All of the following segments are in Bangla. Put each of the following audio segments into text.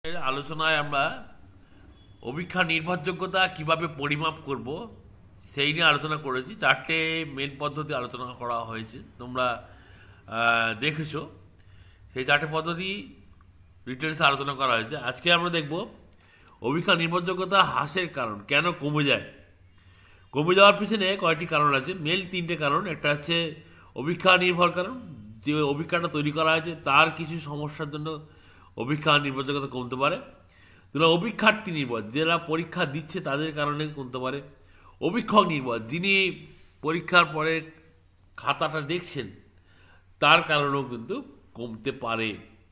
এর আলোচনায় আমরা অভিক্ষা নির্ভরযোগ্যতা কিভাবে পরিমাপ করব সেই নিয়ে আলোচনা করেছি। চারটে মেন পদ্ধতি আলোচনা করা হয়েছে, তোমরা দেখেছো। সেই চারটে পদ্ধতি ডিটেলসে আলোচনা করা হয়েছে। আজকে আমরা দেখব অভিক্ষা নির্ভরযোগ্যতা হ্রাসের কারণ, কেন কমে যায়। কমে যাওয়ার পিছনে কয়েকটি কারণ আছে, মেন তিনটে কারণ। একটা হচ্ছে অভিক্ষা নির্ভর কারণ, যে অভিক্ষাটা তৈরি করা হয়েছে তার কিছু সমস্যার জন্য অভিক্ষা নির্ভরযোগ্যতা কমতে পারে। দুটো অভিক্ষার্থী নির্ভর, যারা পরীক্ষা দিচ্ছে তাদের কারণে কমতে পারে। অভীক্ষক নির্ভর, যিনি পরীক্ষার পরে খাতাটা দেখছেন তার কারণেও কিন্তু কমতে পারে,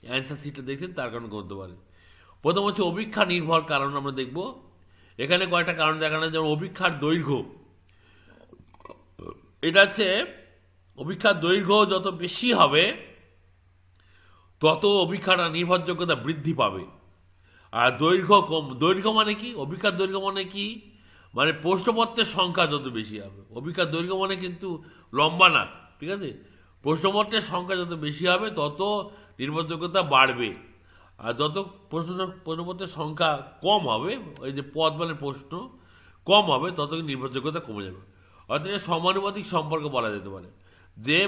অ্যান্সার শিটটা দেখছেন তার কারণে কমতে পারে। প্রথম হচ্ছে অভীক্ষা নির্ভর কারণ। আমরা দেখব এখানে কয়েকটা কারণ দেখানো, যেমন অভীক্ষার দৈর্ঘ্য। এটা হচ্ছে অভীক্ষার দৈর্ঘ্য যত বেশি হবে তত অভীক্ষাটা নির্ভরযোগ্যতা বৃদ্ধি পাবে। আর দৈর্ঘ্য কম, দৈর্ঘ্য মানে কি, অভীক্ষার দৈর্ঘ্য মানে কি, মানে প্রশ্নপত্রের সংখ্যা যত বেশি হবে। অভীক্ষার দৈর্ঘ্য মানে কিন্তু লম্বা না, ঠিক আছে। প্রশ্নপত্রের সংখ্যা যত বেশি হবে তত নির্ভরযোগ্যতা বাড়বে। আর যত প্রশ্নপত্রের সংখ্যা কম হবে, ওই যে পদ মানে প্রশ্ন কম হবে, তত নির্ভরযোগ্যতা কমে যাবে। অর্থাৎ সমানুপাতিক সম্পর্ক বলা যেতে পারে, যে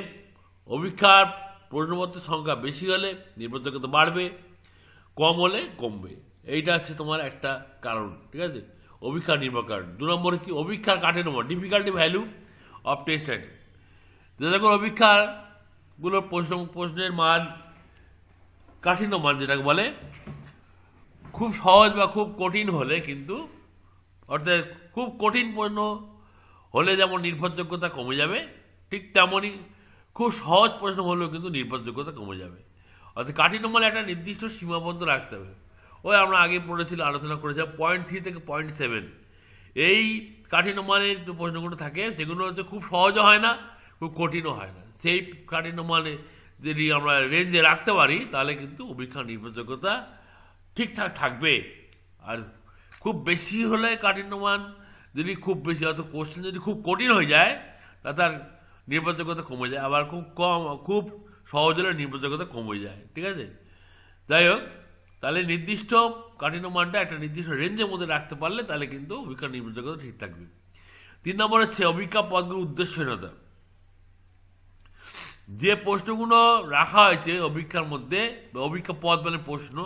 অভীক্ষার প্রশ্নপত্রের সংখ্যা বেশি হলে নির্ভরযোগ্যতা বাড়বে, কম হলে কমবে। এইটা হচ্ছে তোমার একটা কারণ, ঠিক আছে, অভীক্ষা নির্ভর কারণ। 2 নম্বর কি, অভীক্ষার কাঠিন্য, difficulty value of test item. যখন অভীক্ষাগুলোর প্রশ্নের মান, কাঠিন্য মান যেটাকে বলে, খুব সহজ বা খুব কঠিন হলে কিন্তু, অর্থাৎ খুব কঠিন প্রশ্ন হলে যেমন নির্ভরযোগ্যতা কমে যাবে, ঠিক তেমনই খুব সহজ প্রশ্ন হলেও কিন্তু নির্ভরযোগ্যতা কমে যাবে। অর্থাৎ কাঠিন্য মানে একটা নির্দিষ্ট সীমাবদ্ধ রাখতে হবে। ওই আমরা আগে পড়েছিল, আলোচনা করেছিলাম 0.3 থেকে 0.7, এই কাঠিন্য মানের যে প্রশ্নগুলো থাকে সেগুলো হচ্ছে খুব সহজও হয় না, খুব কঠিনও হয় না। সেই কাঠিন্য মানে যদি আমরা রেঞ্জে রাখতে পারি তাহলে কিন্তু অভীক্ষা নির্ভরযোগ্যতা ঠিকঠাক থাকবে। আর খুব বেশি হলে কাঠিন্য মান যদি খুব বেশি, অর্থাৎ কোশ্চেন যদি খুব কঠিন হয়ে যায় তা তার নির্ভরযোগ্যতা কমে যায়। আবার খুব সহজ হলে নির্ভরযোগ্যতা কমে যায়, ঠিক আছে। যাই হোক, তাহলে নির্দিষ্ট কাঠিন্য মানটা একটা নির্দিষ্ট রেঞ্জের মধ্যে রাখতে পারলে তাহলে কিন্তু অভীক্ষা নির্ভরযোগ্যতা ঠিক থাকবে। 3 নম্বর হচ্ছে অভীক্ষা পদগুলোর উদ্দেশ্যহীনতা। যে প্রশ্নগুলো রাখা হয়েছে অভীক্ষার মধ্যে, অভীক্ষা পদ মানে প্রশ্ন,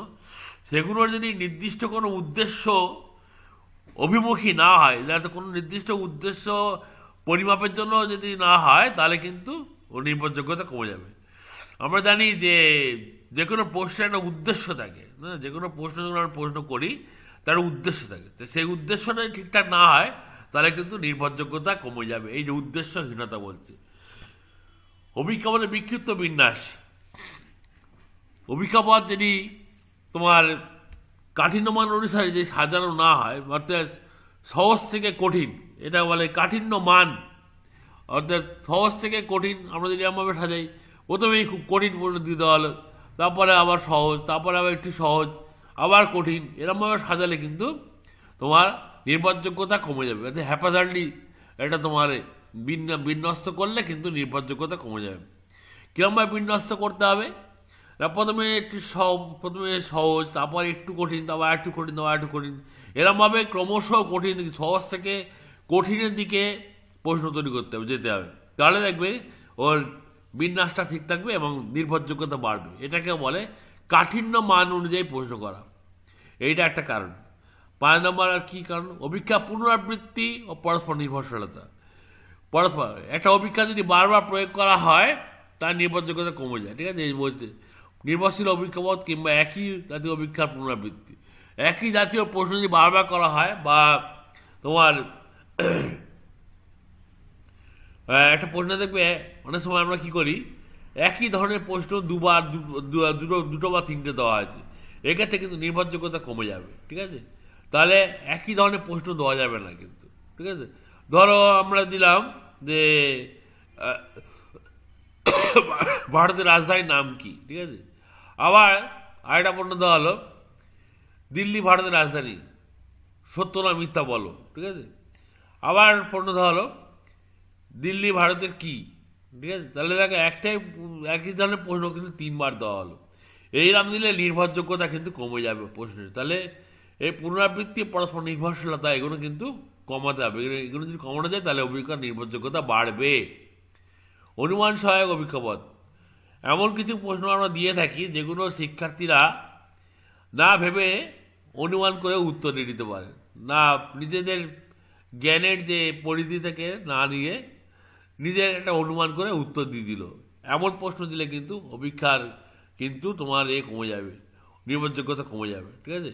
সেগুলোর যদি নির্দিষ্ট কোনো উদ্দেশ্য অভিমুখী না হয়, যাতে কোনো নির্দিষ্ট উদ্দেশ্য পরিমাপের জন্য যদি না হয় তাহলে কিন্তু নির্ভরযোগ্যতা কমে যাবে। আমরা জানি যে কোনো প্রশ্নের একটা উদ্দেশ্য থাকে, না, যে কোনো প্রশ্ন যখন আমরা প্রশ্ন করি তার উদ্দেশ্য থাকে, তো সেই উদ্দেশ্যটা ঠিকঠাক না হয় তাহলে কিন্তু নির্ভরযোগ্যতা কমে যাবে। এই যে উদ্দেশ্যহীনতা বলছে। অভীক্ষা মানে বিক্ষিপ্ত বিন্যাস। অভীক্ষাপদ যদি তোমার কাঠিন্যমান অনুসারে যে সাজানো না হয়, অর্থাৎ সহজ থেকে কঠিন, এটা বলে কাঠিন্য মান। অর্থাৎ সহজ থেকে কঠিন আমরা যদি এমনভাবে সাজাই, প্রথমেই খুব কঠিন প্রশ্ন দিয়ে দেওয়া হলো, তারপরে আবার সহজ, তারপরে আবার একটু সহজ, আবার কঠিন, এরকমভাবে সাজালে কিন্তু তোমার নির্ভরযোগ্যতা কমে যাবে। অর্থাৎ হ্যাপাজার্ডলি এটা তোমার বিন্যস্ত করলে কিন্তু নির্ভরযোগ্যতা কমে যাবে। কিরমভাবে বিন্যস্ত করতে হবে, প্রথমে প্রথমে সহজ, তারপর একটু কঠিন, তারপর একটু কঠিন, তারপর একটু কঠিন, এরমভাবে ক্রমশ কঠিন, সহজ থেকে কঠিনের দিকে প্রশ্ন তৈরি করতে হবে, যেতে হবে। তাহলে দেখবে ওর বিন্যাসটা ঠিক থাকবে এবং নির্ভরযোগ্যতা বাড়বে। এটাকে বলে কাঠিন্য মান অনুযায়ী প্রশ্ন করা। এইটা একটা কারণ। 5 নম্বর আর কি কারণ, অভীক্ষা পুনরাবৃত্তি ও পরস্পর নির্ভরশীলতা। পরস্পর একটা অভীক্ষা যদি বারবার প্রয়োগ করা হয় তার নির্ভরযোগ্যতা কমে যায়, ঠিক আছে। এই বলতে নির্ভরশীল অভীক্ষাপদ কিংবা একই জাতীয় অভীক্ষার পুনরাবৃত্তি, একই জাতীয় প্রশ্ন যদি বারবার করা হয়, বা তোমার একটা প্রশ্ন দেখবে অনেক সময় আমরা কি করি, একই ধরনের প্রশ্ন দুবার, দুটো বা তিনটে দেওয়া আছে, এক্ষেত্রে কিন্তু নির্ভরযোগ্যতা কমে যাবে, ঠিক আছে। তাহলে একই ধরনের প্রশ্ন দেওয়া যাবে না কিন্তু, ঠিক আছে। ধরো আমরা দিলাম যে ভারতের রাজধানীর নাম কি, ঠিক আছে। আবার আরেকটা প্রশ্ন দেওয়া হলো, দিল্লি ভারতের রাজধানী, সত্য না মিথ্যা বলো, ঠিক আছে। আবার প্রশ্ন দেওয়া হলো, দিল্লি ভারতের কি, ঠিক আছে। তাহলে দেখো একই ধরনের প্রশ্ন কিন্তু 3 বার দেওয়া হলো। এইরকম দিলে নির্ভরযোগ্যতা কিন্তু কমে যাবে প্রশ্নের। তাহলে এই পুনরাবৃত্তি, পরস্পর নির্ভরশীলতা এগুলো কিন্তু কমাতে হবে। এগুলো যদি কমানো যায় তাহলে অভিজ্ঞতার নির্ভরযোগ্যতা বাড়বে। অনুমান সহায়ক অভিজ্ঞপদ, এমন কিছু প্রশ্ন আমরা দিয়ে থাকি যেগুলো শিক্ষার্থীরা না ভেবে অনুমান করে উত্তর দিয়ে দিতে পারে, না নিজেদের জ্ঞানের যে পরিধি থেকে না নিয়ে নিজের একটা অনুমান করে উত্তর দিয়ে দিল। এমন প্রশ্ন দিলে কিন্তু অভিজ্ঞার কিন্তু তোমার কমে যাবে, নির্ভরযোগ্যতা কমে যাবে। ঠিক আছে,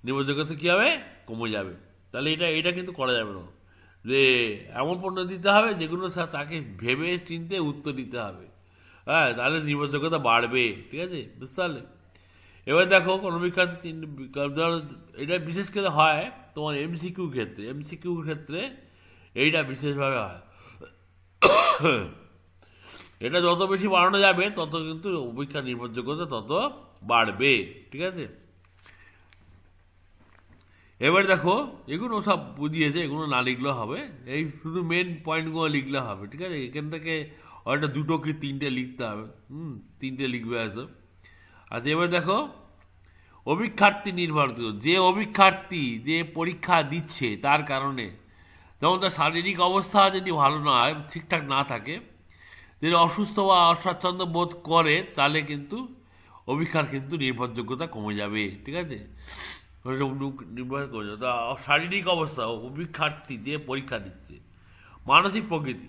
নির্ভরযোগ্যতা কী হবে? কমে যাবে। তাহলে এটা কিন্তু করা যাবে না, যে এমন প্রশ্ন দিতে হবে যেগুলো তাকে ভেবে চিনতে উত্তর দিতে হবে। হ্যাঁ, তাহলে নির্ভরযোগ্যতা বাড়বে। ঠিক আছে, বুঝতে পারলে? এবার দেখো কোনো বিখ্যাত এটা বিশেষ করে হয় তোমার এমসিকিউ ক্ষেত্রে। এমসিকিউ ক্ষেত্রে এইটা বিশেষভাবে হয়। এটা যত বেশি বাড়ানো যাবে তত কিন্তু অভিজ্ঞার নির্ভরযোগ্যতা তত বাড়বে। ঠিক আছে, এবার দেখো এগুলো সব বুঝিয়েছে, এগুলো না লিখলেও হবে, এই শুধু মেন পয়েন্টগুলো লিখলে হবে। ঠিক আছে, এখান থেকে হয়তো দুটো কি তিনটে লিখতে হবে। তিনটে লিখবে হয়তো। আচ্ছা, এবার দেখো অভিক্ষার্থী নির্ভরযোগ্য, যে অভিক্ষার্থী যে পরীক্ষা দিচ্ছে তার কারণে, যেমন তার শারীরিক অবস্থা যদি ভালো না হয়, ঠিকঠাক না থাকে, যদি অসুস্থ বা অস্বাচ্ছন্দ্য বোধ করে, তাহলে কিন্তু অভিক্ষার কিন্তু নির্ভরযোগ্যতা কমে যাবে। ঠিক আছে, নির্ভর করে শারীরিক অবস্থা, অভিক্ষার্থী যে পরীক্ষা দিচ্ছে। মানসিক প্রকৃতি,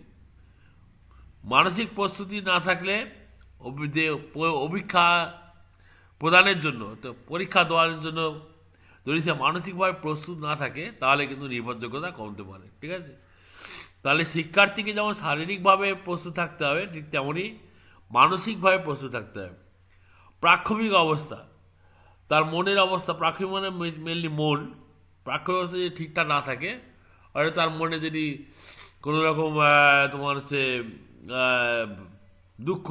মানসিক প্রস্তুতি না থাকলে যে অভিক্ষা প্রদানের জন্য, পরীক্ষা দেওয়ার জন্য যদি সে মানসিকভাবে প্রস্তুত না থাকে তাহলে কিন্তু নির্ভরযোগ্যতা কমতে পারে। ঠিক আছে, তাহলে শিক্ষার্থীকে যেমন শারীরিকভাবে প্রস্তুত থাকতে হবে, ঠিক তেমনই মানসিকভাবে প্রস্তুত থাকতে হবে। প্রাক্ষবিক অবস্থা, তার মনের অবস্থা, প্রাক্ষবিক মানে মেনলি মন, প্রাক্ষবিক অবস্থা যদি ঠিকঠাক না থাকে, আর তার মনে যদি কোনো রকম তোমার হচ্ছে দুঃখ,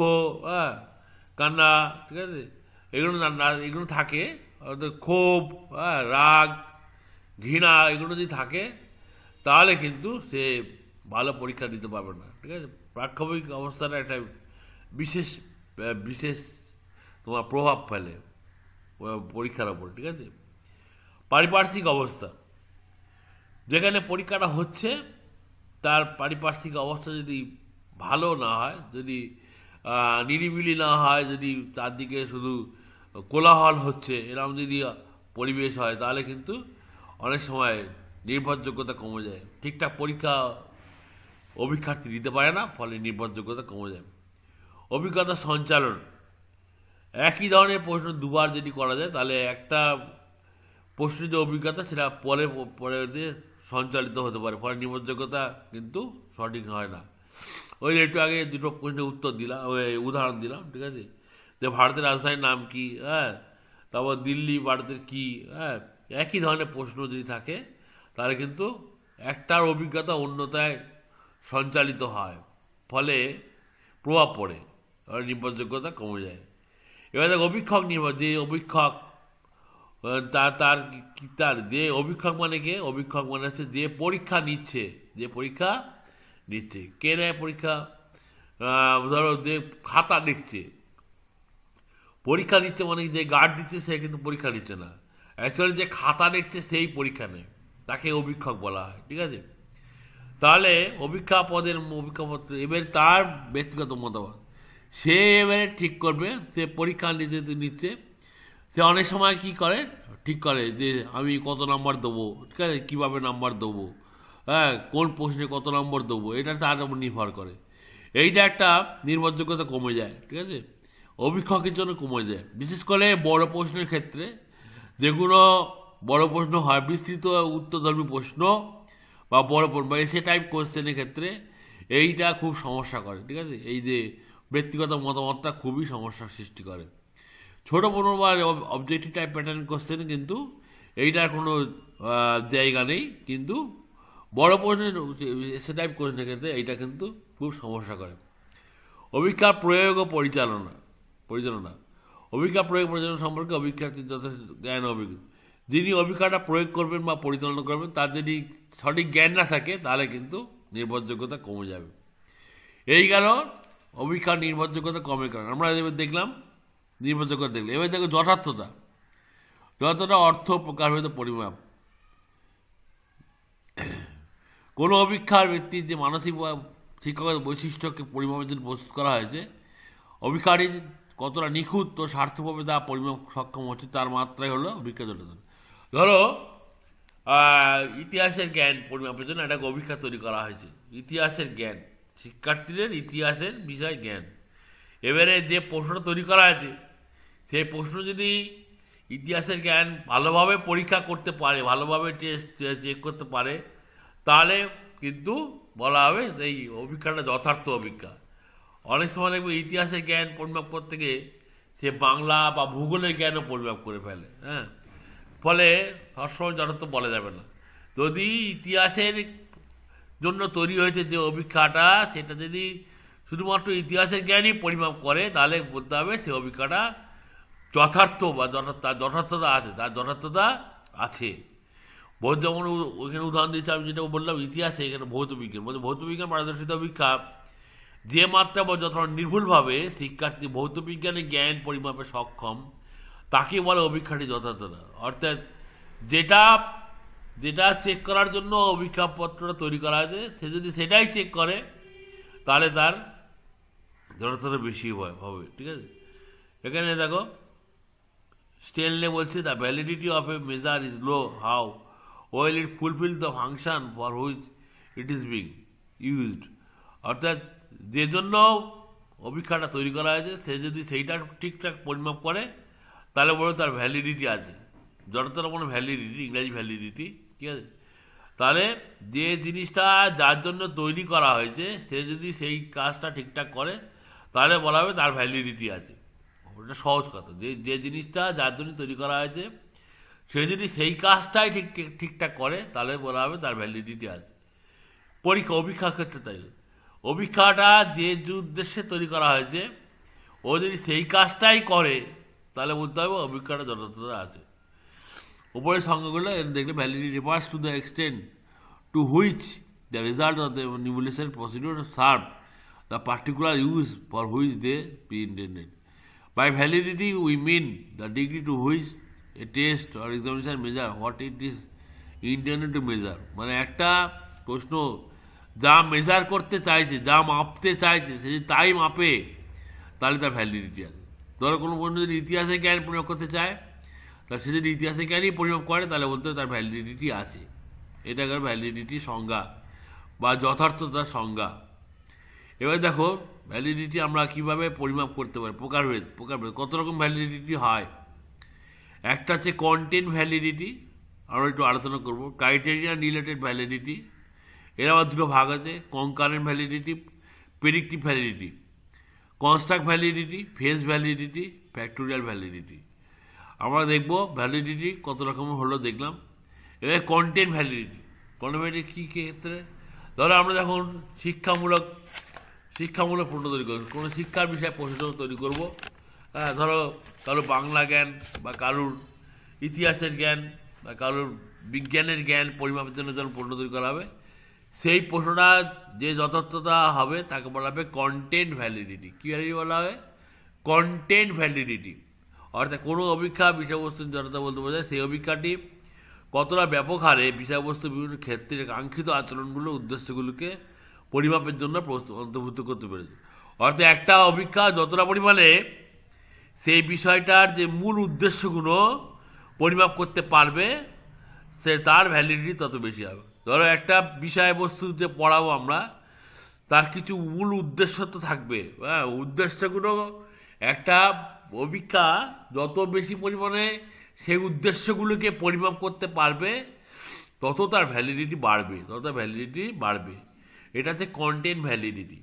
কান্না, ঠিক আছে, এগুলো এগুলো থাকে, ক্ষোভ, রাগ, ঘৃণা, এগুলো যদি থাকে তাহলে কিন্তু সে ভালো পরীক্ষা দিতে পারবে না। ঠিক আছে, প্রাক্ষবিক অবস্থাটা একটা বিশেষ বিশেষ তোমার প্রভাব ফেলে পরীক্ষার ওপর। ঠিক আছে, পারিপার্শ্বিক অবস্থা, যেখানে পরীক্ষাটা হচ্ছে তার পারিপার্শ্বিক অবস্থা যদি ভালো না হয়, যদি নিরিবিলি না হয়, যদি চারদিকে শুধু কোলাহল হচ্ছে, এরকম যদি পরিবেশ হয়, তাহলে কিন্তু অনেক সময় নির্ভরযোগ্যতা কমে যায়। ঠিকঠাক পরীক্ষা অভিক্ষার্থী দিতে পারে না, ফলে নির্ভরযোগ্যতা কমে যায়। অভিজ্ঞতা সঞ্চালন, একই ধরনের প্রশ্ন দুবার যদি করা যায় তাহলে একটা প্রশ্নের যে অভিজ্ঞতা সেটা পরে পরে সঞ্চালিত হতে পারে, ফলে নির্ভরযোগ্যতা কিন্তু সঠিক হয় না। ওই একটু আগে দুটো প্রশ্নের উত্তর দিলাম, ওই উদাহরণ দিলাম। ঠিক আছে, যে ভারতের রাজধানীর নাম কি, তারপর দিল্লি ভারতের কি, একই ধরনের প্রশ্ন যদি থাকে তাহলে কিন্তু একটার অভিজ্ঞতা অন্যতায় সঞ্চালিত হয়, ফলে প্রভাব পড়ে, নির্ভরযোগ্যতা কমে যায়। এবার দেখ অভীক্ষক নির্ভর, যে অভীক্ষক তার যে অভীক্ষক মানে কে? অভীক্ষক মানে হচ্ছে যে পরীক্ষা নিচ্ছে, যে পরীক্ষা নিচ্ছে। কে নেয় পরীক্ষা? ধরো যে খাতা দেখছে, পরীক্ষা নিচ্ছে মানে যে গার্ড দিচ্ছে সে কিন্তু পরীক্ষা নিচ্ছে না, অ্যাকচুয়ালি যে খাতা দেখছে সেই পরীক্ষা নেয়, তাকে অভীক্ষক বলা হয়। ঠিক আছে, তাহলে অভীক্ষা পদের অভীক্ষাপত্র এবার তার ব্যক্তিগত মতামত, সে এবারে ঠিক করবে, সে পরীক্ষা নিচ্ছে, সে অনেক সময় কি করে, ঠিক করে যে আমি কত নাম্বার দেবো, ঠিক আছে, কীভাবে নাম্বার দেবো, কোন প্রশ্নে কত নম্বর দেবো, এটা তার উপর নির্ভর করে। এইটা একটা নির্ভরযোগ্যতা কমে যায়। ঠিক আছে, অভীক্ষকের জন্য কমে যায়, বিশেষ করে বড় প্রশ্নের ক্ষেত্রে, যেগুলো বড় প্রশ্ন হয়, বিস্তৃত উত্তরধর্মী প্রশ্ন বা বড় বা এসে টাইপ কোশ্চেনের ক্ষেত্রে এইটা খুব সমস্যা করে। ঠিক আছে, এই যে ব্যক্তিগত মতামতটা খুবই সমস্যার সৃষ্টি করে। ছোটো পনেরো বা অবজেক্টিভ টাইপ প্যাটার্ন কোশ্চেনে কিন্তু এইটার কোনো জায়গা নেই, কিন্তু বড় প্রশ্নের এসে টাইপ কোশ্চেনের ক্ষেত্রে এইটা কিন্তু খুব সমস্যা করে। অভিক্ষার প্রয়োগ ও পরিচালনা, অভিক্ষা প্রয়োগ পরিচালনা সম্পর্কে অভিক্ষার্থীর যথেষ্ট জ্ঞান অভিজ্ঞ, যিনি অভিক্ষাটা প্রয়োগ করবেন বা পরিচালনা করবেন তার যদি সঠিক জ্ঞান না থাকে তাহলে কিন্তু নির্ভরযোগ্যতা কমে যাবে। এই গেল অভিক্ষার নির্ভরযোগ্যতা কমের কারণ। আমরা এবার দেখলাম নির্ভরযোগ্যতা দেখলে। এবার দেখো যথার্থতা। যথার্থতা অর্থ প্রকারভেদ পরিমাপ। কোনো অভিক্ষার ব্যক্তির যে মানসিক বা শিক্ষাগত বৈশিষ্ট্যকে পরিমাপের জন্য প্রস্তুত করা হয়েছে, অভিক্ষারী কতটা নিখুঁত ও স্বার্থভাবে তা পরিমাপ সক্ষম হচ্ছে তার মাত্রাই হলো অভিক্ষা যথার্থতা। ধরো ইতিহাসের জ্ঞান পরিমাপের জন্য একটা অভিক্ষা তৈরি করা হয়েছে। ইতিহাসের জ্ঞান, শিক্ষার্থীদের ইতিহাসের বিষয় জ্ঞান। এবারে যে প্রশ্নটা তৈরি করা হয়েছে সেই প্রশ্ন যদি ইতিহাসের জ্ঞান ভালোভাবে পরীক্ষা করতে পারে, ভালোভাবে টেস্ট চেক করতে পারে, তাহলে কিন্তু বলা হবে সেই অভিজ্ঞাটা যথার্থ অভিজ্ঞা। অনেক সময় দেখবে ইতিহাসের জ্ঞান পরিমাপ করতে গিয়ে সে বাংলা বা ভূগোলের জ্ঞানও পরিমাপ করে ফেলে, হ্যাঁ। ফলে সবসময় যথার্থ বলা যাবে না। যদি ইতিহাসের জন্য তৈরি হয়েছে যে অভিজ্ঞাটা, সেটা যদি শুধুমাত্র ইতিহাসের জ্ঞানই পরিমাপ করে, তাহলে বলতে হবে সে অভিজ্ঞাটা যথার্থ বা তার যথার্থতা আছে, তার যথার্থতা আছে। যেমন ওইখানে উদাহরণ দিচ্ছি আমি যেটা বললাম ইতিহাসে, এখানে ভৌত বিজ্ঞান বলতে ভৌত বিজ্ঞান পারদর্শিত অভিজ্ঞা যে মাত্রা বা যথা নির্ভুলভাবে শিক্ষার্থী ভৌত বিজ্ঞানের জ্ঞান পরিমাপে সক্ষম তাকে বলে অভিজ্ঞাটি যথার্থতা। অর্থাৎ যেটা যেটা চেক করার জন্য অভিজ্ঞাপত্রটা তৈরি করা হয়েছে, সে যদি সেটাই চেক করে তাহলে তার যথার্থতা বেশি হবে, ঠিক আছে। এখানে দেখো স্টেনলে বলছে the validity of A measure is low how well it fulfil the function for which it is being used. অর্থাৎ যে জন্য অভিক্ষাটা তৈরি করা হয়েছে সে যদি সেইটা ঠিকঠাক পরিমাপ করে তাহলে বলে তার ভ্যালিডিটি আছে। যতটা কোনো ভ্যালিডিটি, ইংরাজি ভ্যালিডিটি, ঠিক আছে। তাহলে যে জিনিসটা যার জন্য তৈরি করা হয়েছে সে যদি সেই কাজটা ঠিকঠাক করে তাহলে বলা হবে তার ভ্যালিডিটি আছে। ওটা সহজ কথা, যে জিনিসটা যার জন্য তৈরি করা হয়েছে সে যদি সেই কাজটাই ঠিকঠাক করে তাহলে বলা হবে তার ভ্যালিডিটি আছে। অভিক্ষার ক্ষেত্রে তাই, অভিক্ষাটা যে উদ্দেশ্যে তৈরি করা হয়েছে ও যদি সেই কাজটাই করে তাহলে বলতে হবে অভিক্ষাটা যথার্থতা আছে। উপরের সংজ্ঞাগুলো দেখলে validity refers to the extent to which the result of the evaluation procedure serve the particular use for which they be intended. By validity we mean the degree to which a test or examination measure what it is intended to measure। মানে একটা প্রশ্ন যা মেজার করতে চাইছে, যা মাপতে চাইছে, সে যদি তাই মাপে তাহলে তার ভ্যালিডিটি আছে। ধরো কোনো বন্ধু যদি ইতিহাসে জ্ঞান পরিমাপ করতে চায়, তাহলে সে যদি ইতিহাসে জ্ঞানই পরিমাপ করে তাহলে বলতে হবে তার ভ্যালিডিটি আছে। এটা গেল ভ্যালিডিটি সংজ্ঞা বা যথার্থতার সংজ্ঞা। এবার দেখো ভ্যালিডিটি আমরা কিভাবে পরিমাপ করতে পারি। প্রকারভেদ কত রকম ভ্যালিডিটি হয়। একটা হচ্ছে কন্টেন্ট ভ্যালিডিটি, আমরা একটু আলোচনা করবো। ক্রাইটেরিয়া রিলেটেড ভ্যালিডিটি, এর আবার দুটো ভাগ আছে, concurrent validity, predictive validity. Construct validity, face validity, factorial validity. আমরা দেখবো ভ্যালিডিটি কত রকমের হলো দেখলাম। এবার কন্টেন্ট ভ্যালিডিটি। কন্টেন্ট ভ্যালিডিটি কী ক্ষেত্রে, ধরো আমরা যখন শিক্ষামূলক প্রশ্ন তৈরি করবো, কোনো শিক্ষার বিষয়ে প্রশ্ন তৈরি করবো, হ্যাঁ, ধরো কারোর বাংলা জ্ঞান বা কারোর ইতিহাসের জ্ঞান বা কারোর বিজ্ঞানের জ্ঞান পরিমাপের জন্য যখন প্রশ্ন তৈরি করা হবে, সেই প্রশ্নটা যে যথার্থতা হবে তাকে বলা হবে কন্টেন্ট ভ্যালিডিটি। কী ভ্যালিডিটি বলা হবে? Content validity. অর্থাৎ কোনো অভিক্ষা বিষয়বস্তুর যথার্থতা বলতে বোঝায় সেই অভিক্ষাটি কতটা ব্যাপক হারে বিষয়বস্তু বিভিন্ন ক্ষেত্রে কাঙ্ক্ষিত আচরণগুলো উদ্দেশ্যগুলোকে পরিমাপের জন্য অন্তর্ভুক্ত করতে পেরেছে। অর্থাৎ একটা অভিক্ষা যতটা পরিমাণে সেই বিষয়টার যে মূল উদ্দেশ্যগুলো পরিমাপ করতে পারবে সে তার ভ্যালিডিটি তত বেশি হবে। ধরো একটা বিষয়বস্তুতে পড়াবো আমরা, তার কিছু মূল উদ্দেশ্য তো থাকবে, হ্যাঁ, উদ্দেশ্যগুলো একটা অভিক্ষা যত বেশি পরিমাণে সেই উদ্দেশ্যগুলোকে পরিমাপ করতে পারবে তত তার ভ্যালিডিটি বাড়বে। এটা হচ্ছে কন্টেন্ট ভ্যালিডিটি।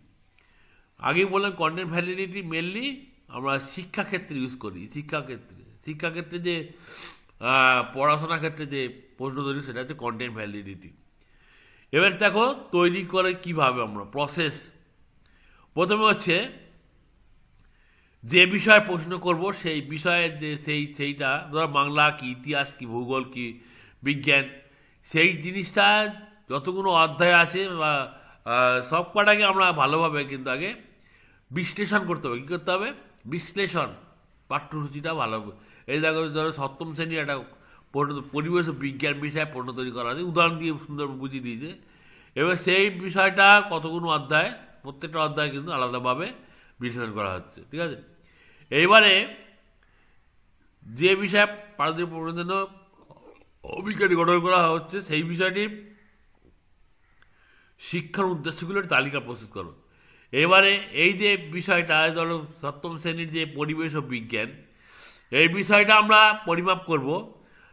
আগেই বললাম কন্টেন্ট ভ্যালিডিটি মেনলি আমরা শিক্ষাক্ষেত্রে ইউজ করি। শিক্ষাক্ষেত্রে যে পড়াশোনার ক্ষেত্রে যে প্রশ্ন তৈরি সেটা হচ্ছে কন্টেন্ট ভ্যালিডিটি। এবার দেখো তৈরি করে কিভাবে আমরা প্রসেস। প্রথমে হচ্ছে যে বিষয়ে প্রশ্ন করব সেই বিষয়ের যে সেইটা ধরো বাংলা কি, ইতিহাস কি, ভূগোল কি, বিজ্ঞান, সেই জিনিসটা যতগুলো অধ্যায় আছে বা সব কটাকে আমরা ভালোভাবে কিন্তু আগে বিশ্লেষণ করতে হবে। কী করতে হবে? বিশ্লেষণ। পাঠ্যসূচিটা ভালো। এই দেখো ধরো সপ্তম শ্রেণী একটা পরিবেশ ও বিজ্ঞান বিষয়ে পণ্য তৈরি করা আছে, উদাহরণ দিয়ে সুন্দর বুঝিয়ে দিয়েছে। এবার সেই বিষয়টা কতগুলো অধ্যায়, প্রত্যেকটা অধ্যায় কিন্তু আলাদাভাবে বিশ্লেষণ করা হচ্ছে, ঠিক আছে। এইবারে যে বিষয়ে পারদর্শী পড়ানোর জন্য অভিজ্ঞানী গঠন করা হচ্ছে সেই বিষয়টি শিক্ষার উদ্দেশ্যগুলোর তালিকা প্রস্তুত করো। এবারে এই যে বিষয়টা ধরো সপ্তম শ্রেণীর যে পরিবেশ ও বিজ্ঞান, এই বিষয়টা আমরা পরিমাপ করব।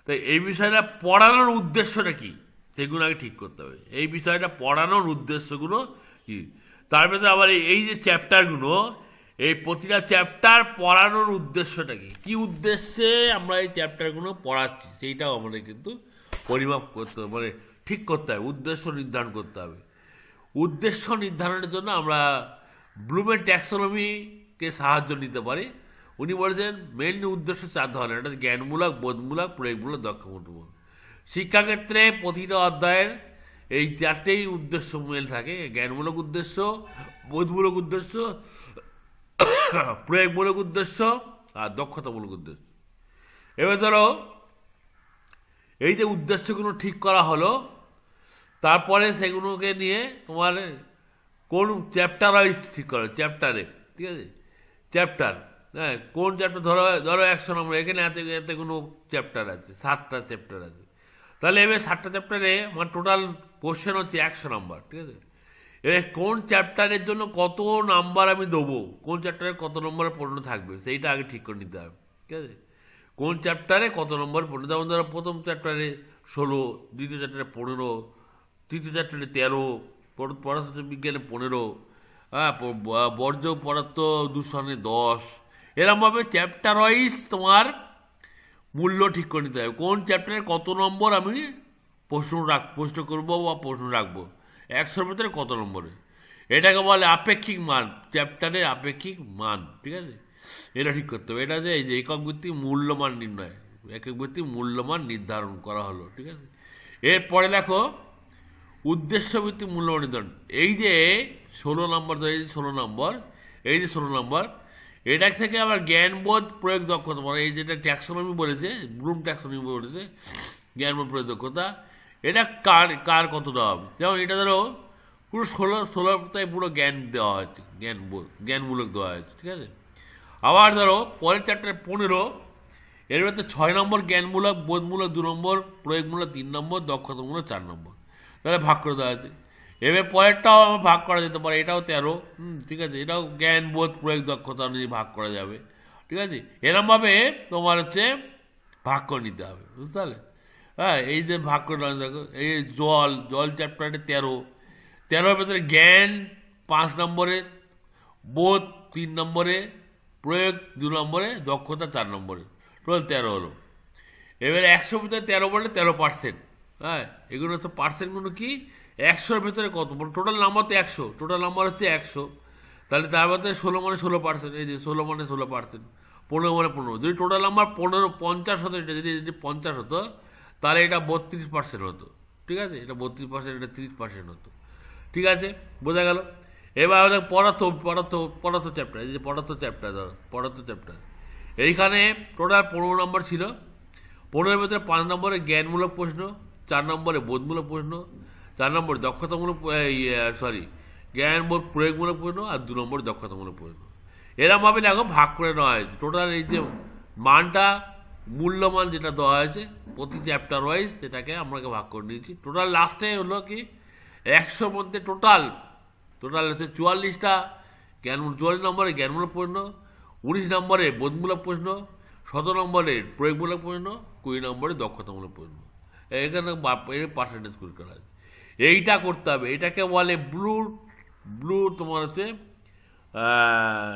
তাই এই বিষয়টা পড়ানোর উদ্দেশ্যটা কি সেগুলো আগে ঠিক করতে হবে। এই বিষয়টা পড়ানোর উদ্দেশ্যগুলো কি, তার মধ্যে আবার এই যে চ্যাপ্টারগুলো, এই প্রতিটা চ্যাপ্টার পড়ানোর উদ্দেশ্যটা কি, কি উদ্দেশ্যে আমরা এই চ্যাপ্টারগুলো পড়াচ্ছি সেইটাও আমাদের কিন্তু পরিমাপ করতে হবে, মানে ঠিক করতে হবে, উদ্দেশ্য নির্ধারণ করতে হবে। উদ্দেশ্য নির্ধারণের জন্য আমরা ব্লুমের ট্যাক্সোনমিকে সাহায্য নিতে পারি। উনি বলেছেন মেইনলি উদ্দেশ্য 4 ধরনের, এটা জ্ঞানমূলক, বোধমূলক, প্রয়োগমূলক, দক্ষতামূলক। শিক্ষাক্ষেত্রে প্রতিটা অধ্যায়ের এই 4টেই উদ্দেশ্য মেল থাকে, জ্ঞানমূলক উদ্দেশ্য, বোধমূলক উদ্দেশ্য, প্রয়োগমূলক উদ্দেশ্য আর দক্ষতামূলক উদ্দেশ্য। এবার ধরো এই যে উদ্দেশ্যগুলো ঠিক করা হলো, তারপরে সেগুলোকে নিয়ে তোমার কোন চ্যাপ্টার ওয়াইজ ঠিক করো, চ্যাপ্টারে, ঠিক আছে, চ্যাপ্টার, হ্যাঁ, কোন চ্যাপ্টার ধরো ধরো 100 নম্বর, এখানে এতে কোনো চ্যাপ্টার আছে, 7টা চ্যাপ্টার আছে, তাহলে এবার 7টা চ্যাপ্টারে আমার টোটাল কোশ্চেন হচ্ছে 100 নম্বর, ঠিক আছে। এবার কোন চ্যাপ্টারের জন্য কত নাম্বার আমি দেবো, কোন চ্যাপ্টারে কত নম্বরের পণ্য থাকবে সেইটা আগে ঠিক করে নিতে হবে, ঠিক আছে। কোন চ্যাপ্টারে কত নম্বর পণ্য, যেমন ধরো প্রথম চ্যাপ্টারে 16, দ্বিতীয় চ্যাপ্টারে 15, তৃতীয় চ্যাপ্টারে 13, পদার্থ বিজ্ঞানে 15, হ্যাঁ, বর্জ্য পদার্থ দূষণে 10। এরকমভাবে চ্যাপ্টার ওয়াইজ তোমার মূল্য ঠিক করে নিতে হবে, কোন চ্যাপ্টারে কত নম্বর আমি প্রশ্ন করবো বা প্রশ্ন রাখবো, 100-র ভিতরে কত নম্বরে। এটাকে বলে আপেক্ষিক মান, চ্যাপ্টারের আপেক্ষিক মান, ঠিক আছে, এটা ঠিক করতে হবে। এটা হচ্ছে এই যে একক ভিত্তিক মূল্যমান নির্ণয়, একক ভিত্তিক মূল্যমান নির্ধারণ করা হলো, ঠিক আছে। এরপরে দেখো উদ্দেশ্য ভিত্তিক মূল্যমান নির্ধারণ, এই যে 16 নম্বর, এই যে 16 নম্বর, এই যে 16 নম্বর, এটা থেকে আবার জ্ঞানবোধ প্রয়োগ দক্ষতা, মানে এই যেটা ট্যাক্সোনমি বলেছে, ব্লুম ট্যাক্সোনমি বলেছে জ্ঞানবোধ প্রয়োগ দক্ষতা, এটা কার কার কত দেওয়া হবে। যেমন এটা ধরো পুরো 16টায় পুরো জ্ঞান দেওয়া হয়েছে, জ্ঞানমূলক দেওয়া হয়েছে, ঠিক আছে। আবার ধরো পরের চ্যাপ্টারে 15, এর মধ্যে 6 নম্বর জ্ঞানমূলক, বোধমূলক 2 নম্বর, প্রয়োগমূলক 3 নম্বর, দক্ষতামূলক 4 নম্বর, তাহলে ভাগ করে দেওয়া আছে। এবার পরেরটাও আমার ভাগ করা যেতে পারে, এটাও 13, ঠিক আছে, এটাও জ্ঞান, বোধ, প্রয়োগ, দক্ষতা অনুযায়ী ভাগ করা যাবে, ঠিক আছে। এরমভাবে তোমার হচ্ছে ভাগ করে নিতে হবে, বুঝতে পারলে। হ্যাঁ, এই যে ভাগ করে দেওয়া, দেখো এই জল চ্যাপ্টারে 13-এর ভেতরে জ্ঞান 5 নম্বরে, বোধ 3 নম্বরে, প্রয়োগ 2 নম্বরে, দক্ষতা 4 নম্বরে, টোটাল 13 হলো। এবার 100 ভিতরে 13 বললে 13%, হ্যাঁ, এগুলো হচ্ছে পার্সেন্টগুলো কি, 100-র ভিতরে কত, টোটাল নাম্বার তো 100, টোটাল নাম্বার হচ্ছে 100, তাহলে তার মধ্যে 16 মানে 16%, এই যে 16 মানে 16%, 15 মানে 15, যদি টোটাল নাম্বার 50 হতো, এটা যদি 50 হতো তাহলে এটা 32% হতো, ঠিক আছে, এটা 32%, এটা 30% হতো, ঠিক আছে, বোঝা গেল। এবার আমাদের পদার্থ চ্যাপ্টার, এই যে পদার্থ চ্যাপ্টার, এইখানে টোটাল 15 নম্বর ছিল। 15-এর ভিতরে 5 নম্বরে জ্ঞানমূলক প্রশ্ন, 4 নম্বরে বোধমূলক প্রশ্ন, 4 নম্বরে দক্ষতামূলক, জ্ঞান বোধ প্রয়োগমূলক প্রশ্ন, আর 2 নম্বরে দক্ষতামূলক প্রশ্ন। এরকমভাবে দেখো ভাগ করে নেওয়া হয়েছে। টোটাল এই যে মানটা, মূল্যমান যেটা দেওয়া হয়েছে প্রতি চ্যাপ্টার ওয়াইজ, সেটাকে আমরা ভাগ করে নিয়েছি। টোটাল লাস্টে হলো কি 100-র মধ্যে টোটাল হচ্ছে 44টা 44 নম্বরে জ্ঞানমূলক প্রশ্ন, 19 নম্বরে বোধমূলক প্রশ্ন, 17 নম্বরে প্রয়োগমূলক প্রশ্ন, 20 নম্বরে দক্ষতামূলক প্রশ্ন। এখানে পার্সেন্টেজ করে করা আছে, এইটা করতে হবে। এটাকে বলে ব্লু তোমার হচ্ছে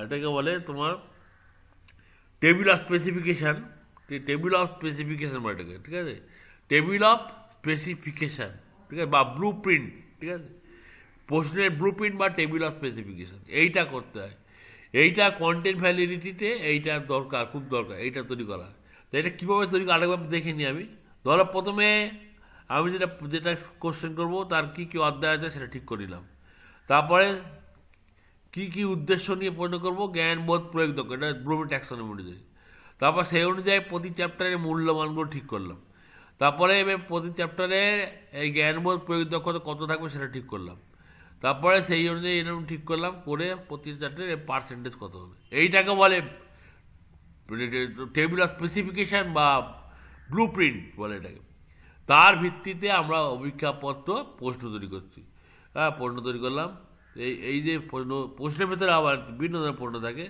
এটাকে বলে তোমার টেবিল অফ স্পেসিফিকেশান, বলে এটাকে, ঠিক আছে, টেবিল অফ স্পেসিফিকেশান, ঠিক আছে, বা ব্লু প্রিন্ট, ঠিক আছে, প্রশ্নের ব্লু প্রিন্ট বা টেবিল অফ স্পেসিফিকেশান, এইটা করতে হয়। এইটা কন্টেন্ট ভ্যালিডিটিতে এইটা দরকার, খুব দরকার এইটা তৈরি করা। তো এটা কীভাবে তৈরি করে আরেকবার দেখে নিই আমি। ধরো প্রথমে আমি যেটা কোশ্চেন করবো তার কি কি অধ্যায় আছে সেটা ঠিক করে নিলাম, তারপরে কি কি উদ্দেশ্য নিয়ে প্রশ্ন করবো, জ্ঞান, বোধ, প্রয়োগ, দক্ষতা, এটা ব্লুমের ট্যাক্সোনমি অনুযায়ী। তারপর সেই অনুযায়ী প্রতি চ্যাপ্টারের মূল্যমানগুলো ঠিক করলাম। তারপরে এবার প্রতি চ্যাপ্টারে এই জ্ঞানবোধ প্রয়োগ দক্ষতা কত থাকবে সেটা ঠিক করলাম। তারপরে সেই অনুযায়ী এরকম ঠিক করলাম, করে প্রতি চ্যাপ্টারের পার্সেন্টেজ কত হবে। এইটাকে বলে টেবিল অফ স্পেসিফিকেশান বা ব্লু প্রিন্ট বলে এটাকে। তার ভিত্তিতে আমরা অভিজ্ঞাপত্র প্রশ্ন তৈরি করছি। হ্যাঁ, প্রশ্ন তৈরি করলাম। এই যে প্রশ্নের ভেতরে আবার বিভিন্ন ধরনের প্রশ্ন থাকে,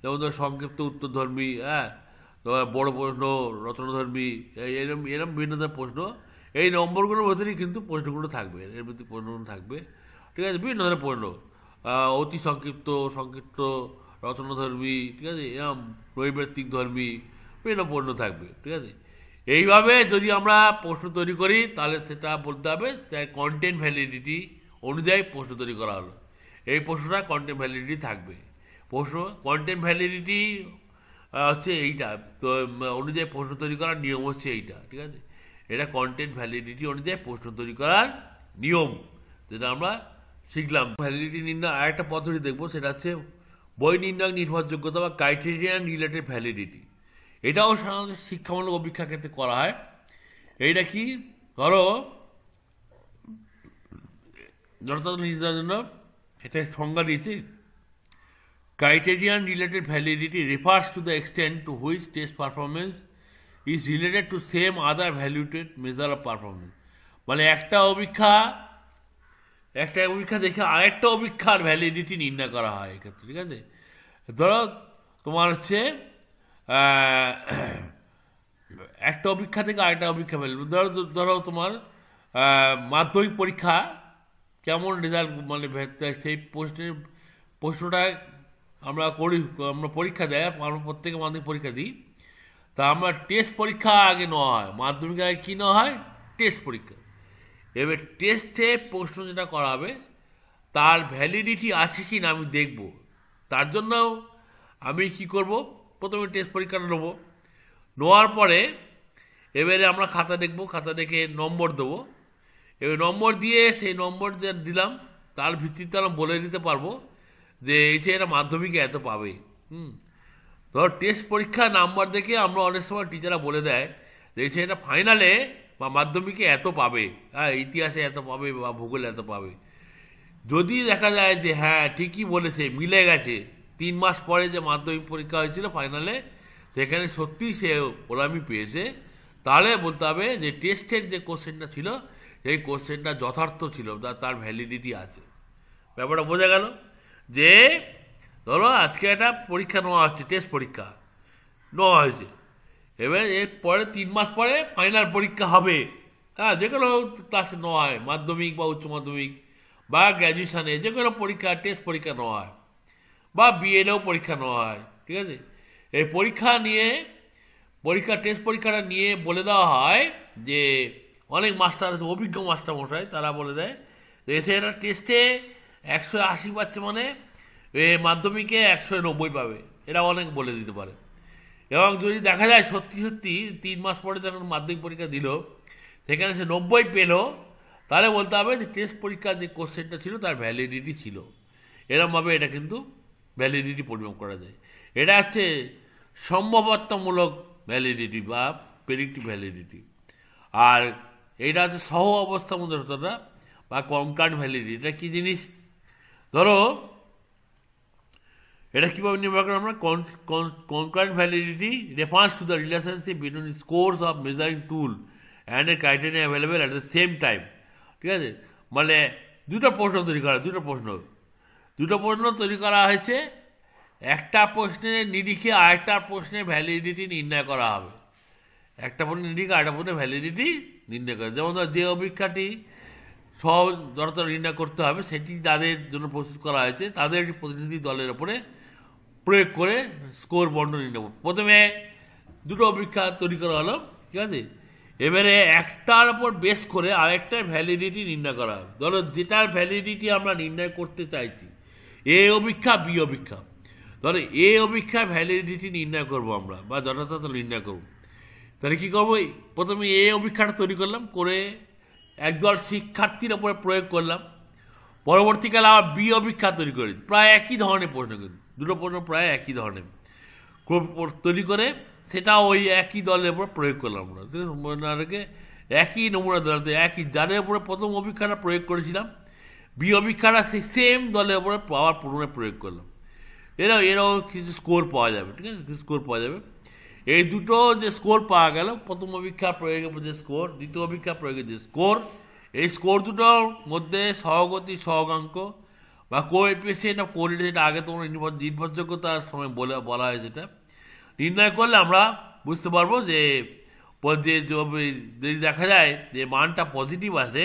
যেমন ধর সংক্ষিপ্ত উত্তরধর্মী, হ্যাঁ, তোমার বড় প্রশ্ন, রচনাধর্মী, এরকম এরকম বিভিন্ন ধরনের প্রশ্ন। এই নম্বরগুলোর ভেতরেই কিন্তু প্রশ্নগুলো থাকবে, এর ভিত্তি প্রশ্নগুলো থাকবে। ঠিক আছে, বিভিন্ন ধরনের প্রশ্ন, অতি সংক্ষিপ্ত, সংক্ষিপ্ত, রচনাধর্মী, ঠিক আছে, এরকম নৈর্ব্যক্তিক ধর্মী, বিভিন্ন প্রশ্ন থাকবে। ঠিক আছে, এইভাবে যদি আমরা প্রশ্ন তৈরি করি তাহলে সেটা বলতে হবে কন্টেন্ট ভ্যালিডিটি অনুযায়ী প্রশ্ন তৈরি করা হলো। এই প্রশ্নটা কন্টেন্ট ভ্যালিডিটি থাকবে। প্রশ্ন কন্টেন্ট ভ্যালিডিটি হচ্ছে এইটা, তো অনুযায়ী প্রশ্ন তৈরি করার নিয়ম হচ্ছে এইটা। ঠিক আছে, এটা কন্টেন্ট ভ্যালিডিটি অনুযায়ী প্রশ্ন তৈরি করার নিয়ম, যেটা আমরা শিখলাম। ভ্যালিডিটি নির্ণয় আরেকটা পদ্ধতি দেখবো, সেটা হচ্ছে বই নির্ণয় নির্ভরযোগ্যতা বা ক্রাইটেরিয়ান রিলেটেড ভ্যালিডিটি। এটাও সাধারণত শিক্ষামূলক অভিজ্ঞার ক্ষেত্রে করা হয়। এইটা কি, ধরো জনতান্ত্রিক নির্ণয়ের জন্য এটা সংজ্ঞা দিয়েছি, criterion related validity refers to the extent to which test performance is related to same other valuated measure of performance. মানে একটা অভিজ্ঞা দেখে আরেকটা অভিজ্ঞার ভ্যালিডিটি নির্ণয় করা হয় এক্ষেত্রে। ঠিক আছে, ধরো তোমার হচ্ছে একটা অভিজ্ঞা থেকে আরেকটা অভিজ্ঞা ভ্যালু, ধরো তোমার মাধ্যমিক পরীক্ষা কেমন রেজাল্ট, মানে সেই প্রশ্নটা আমরা পরীক্ষা দেয়, আমরা প্রত্যেকে মাধ্যমিক পরীক্ষা দিই। তা আমরা টেস্ট পরীক্ষা আগে নেওয়া হয়, মাধ্যমিক আগে কী নেওয়া হয়, টেস্ট পরীক্ষা। এবার টেস্টে প্রশ্ন যেটা করা হবে তার ভ্যালিডিটি আছে কি না আমি দেখব। তার জন্য আমি কি করব, প্রথমে টেস্ট পরীক্ষাটা নেবো, নেওয়ার পরে এবারে আমরা খাতা দেখব, খাতা দেখে নম্বর দেবো। এবার নম্বর দিয়ে সেই নম্বর যে দিলাম তার ভিত্তিতে আমরা বলে দিতে পারবো যে এই যে এটা মাধ্যমিকে এত পাবে। ধর টেস্ট পরীক্ষা নাম্বার দেখে আমরা অনেক সময় টিচাররা বলে দেয় যে এই যে এটা ফাইনালে বা মাধ্যমিকে এত পাবে, হ্যাঁ, ইতিহাসে এত পাবে বা ভূগোলে এত পাবে। যদি দেখা যায় যে হ্যাঁ ঠিকই বলেছে, মিলে গেছে, 3 মাস পরে যে মাধ্যমিক পরীক্ষা হয়েছিল ফাইনালে সেখানে সত্যিই সে ওলামি পেয়েছে, তাহলে বলতে হবে যে টেস্টের যে কোশ্চেনটা ছিল সেই কোশ্চেনটা যথার্থ ছিল, তার ভ্যালিডিটি আছে। ব্যাপারটা বোঝা গেল যে ধরো আজকে একটা পরীক্ষা নেওয়া হচ্ছে, টেস্ট পরীক্ষা নেওয়া হয়েছে, এবার এর পরে 3 মাস পরে ফাইনাল পরীক্ষা হবে, হ্যাঁ, যে কোনো ক্লাসে নেওয়া হয়, মাধ্যমিক বা উচ্চ মাধ্যমিক বা গ্র্যাজুয়েশনে যে কোনো পরীক্ষা টেস্ট পরীক্ষা নেওয়া হয়, বা বিএডেও পরীক্ষা নেওয়া হয়। ঠিক আছে, এই টেস্ট পরীক্ষাটা নিয়ে বলে দেওয়া হয় যে অনেক মাস্টার, অভিজ্ঞ মাস্টার মশাই, তারা বলে দেয় যে এসে এটা টেস্টে 180 পাচ্ছে, মানে মাধ্যমিকে 190 পাবে, এটা অনেক বলে দিতে পারে। এবং যদি দেখা যায় সত্যি সত্যি 3 মাস পরে যখন মাধ্যমিক পরীক্ষা দিল সেখানে সে 90 পেল, তাহলে বলতে হবে যে টেস্ট পরীক্ষার যে কোশ্চেনটা ছিল তার ভ্যালিডিটি ছিল। এরকমভাবে এটা কিন্তু ভ্যালিডিটি পরিমাপ করা যায়। এটা হচ্ছে সম্ভাব্যতামূলক ভ্যালিডিটি বা প্রেডিক্টিভ ভ্যালিডিটি। আর এটা হচ্ছে সহ অবস্থামূলকতা বা কনকার্ড ভ্যালিডিটি। এটা কি জিনিস, ধরো এটা কীভাবে নির্ভর করে আমরা, conquered validity refers to the relationship between scores of measuring tool and a criteria available at the same time. ঠিক আছে, মানে দুটো প্রশ্ন তৈরি করা হয়েছে, একটা প্রশ্নের নিরিখে আরেকটা প্রশ্নের ভ্যালিডিটি নির্ণয় করা হবে, একটা প্রশ্নের নিরিখে আরেকটা প্রশ্নের ভ্যালিডিটি নির্ণয় করা। যেমন যে অভিজ্ঞাটি সহজ যতটা নির্ণয় করতে হবে সেটি যাদের জন্য প্রস্তুত করা হয়েছে তাদের একটি প্রতিনিধি দলের ওপরে প্রয়োগ করে স্কোর বন্টন নির্ণয়। প্রথমে দুটো অভিজ্ঞা তৈরি করা হলো, ঠিক আছে, এবারে একটার ওপর বেস করে আরেকটার ভ্যালিডিটি নির্ণয় করা হবে। ধরো যেটার ভ্যালিডিটি আমরা নির্ণয় করতে চাইছি, এ অভিজ্ঞা বি অভিজ্ঞা, ধরো এ অভিজ্ঞার ভ্যালিডিটি নির্ণয় করবো আমরা বা যথাযথ নির্ণয় করবো। তাহলে কী করবো, প্রথমে এ অভিজ্ঞাটা তৈরি করলাম, করে একদল শিক্ষার্থীর ওপরে প্রয়োগ করলাম। পরবর্তীকালে আবার বি অভিজ্ঞা তৈরি করি, প্রায় একই ধরনের প্রশ্ন, কিন্তু দুটো প্রশ্ন প্রায় একই ধরনের তৈরি করে সেটা ওই একই দলের উপর প্রয়োগ করলাম আমরা, মনে রেখে একই নমুনা দল, একই যাদের উপরে প্রথম অভিজ্ঞতা প্রয়োগ করেছিলাম বি অভিজ্ঞতা সেই সেম দলের উপরে আবার পুনরায় প্রয়োগ করলাম। এরাও কিছু স্কোর পাওয়া যাবে, ঠিক আছে, কিছু স্কোর পাওয়া যাবে। এই দুটো যে স্কোর পাওয়া গেল, প্রথম অভিজ্ঞা প্রয়োগের যে স্কোর, দ্বিতীয় অভিজ্ঞা প্রয়োগের যে স্কোর, এই স্কোর দুটোর মধ্যে সহগতি সহগাঙ্ক বা কোএফিসিয়েন্ট অফ কোরিলেশন, আগে তোমার নির্ভরযোগ্যতার সময় বলা হয়, যেটা নির্ণয় করলে আমরা বুঝতে পারবো যে যদি দেখা যায় যে মানটা পজিটিভ আসে,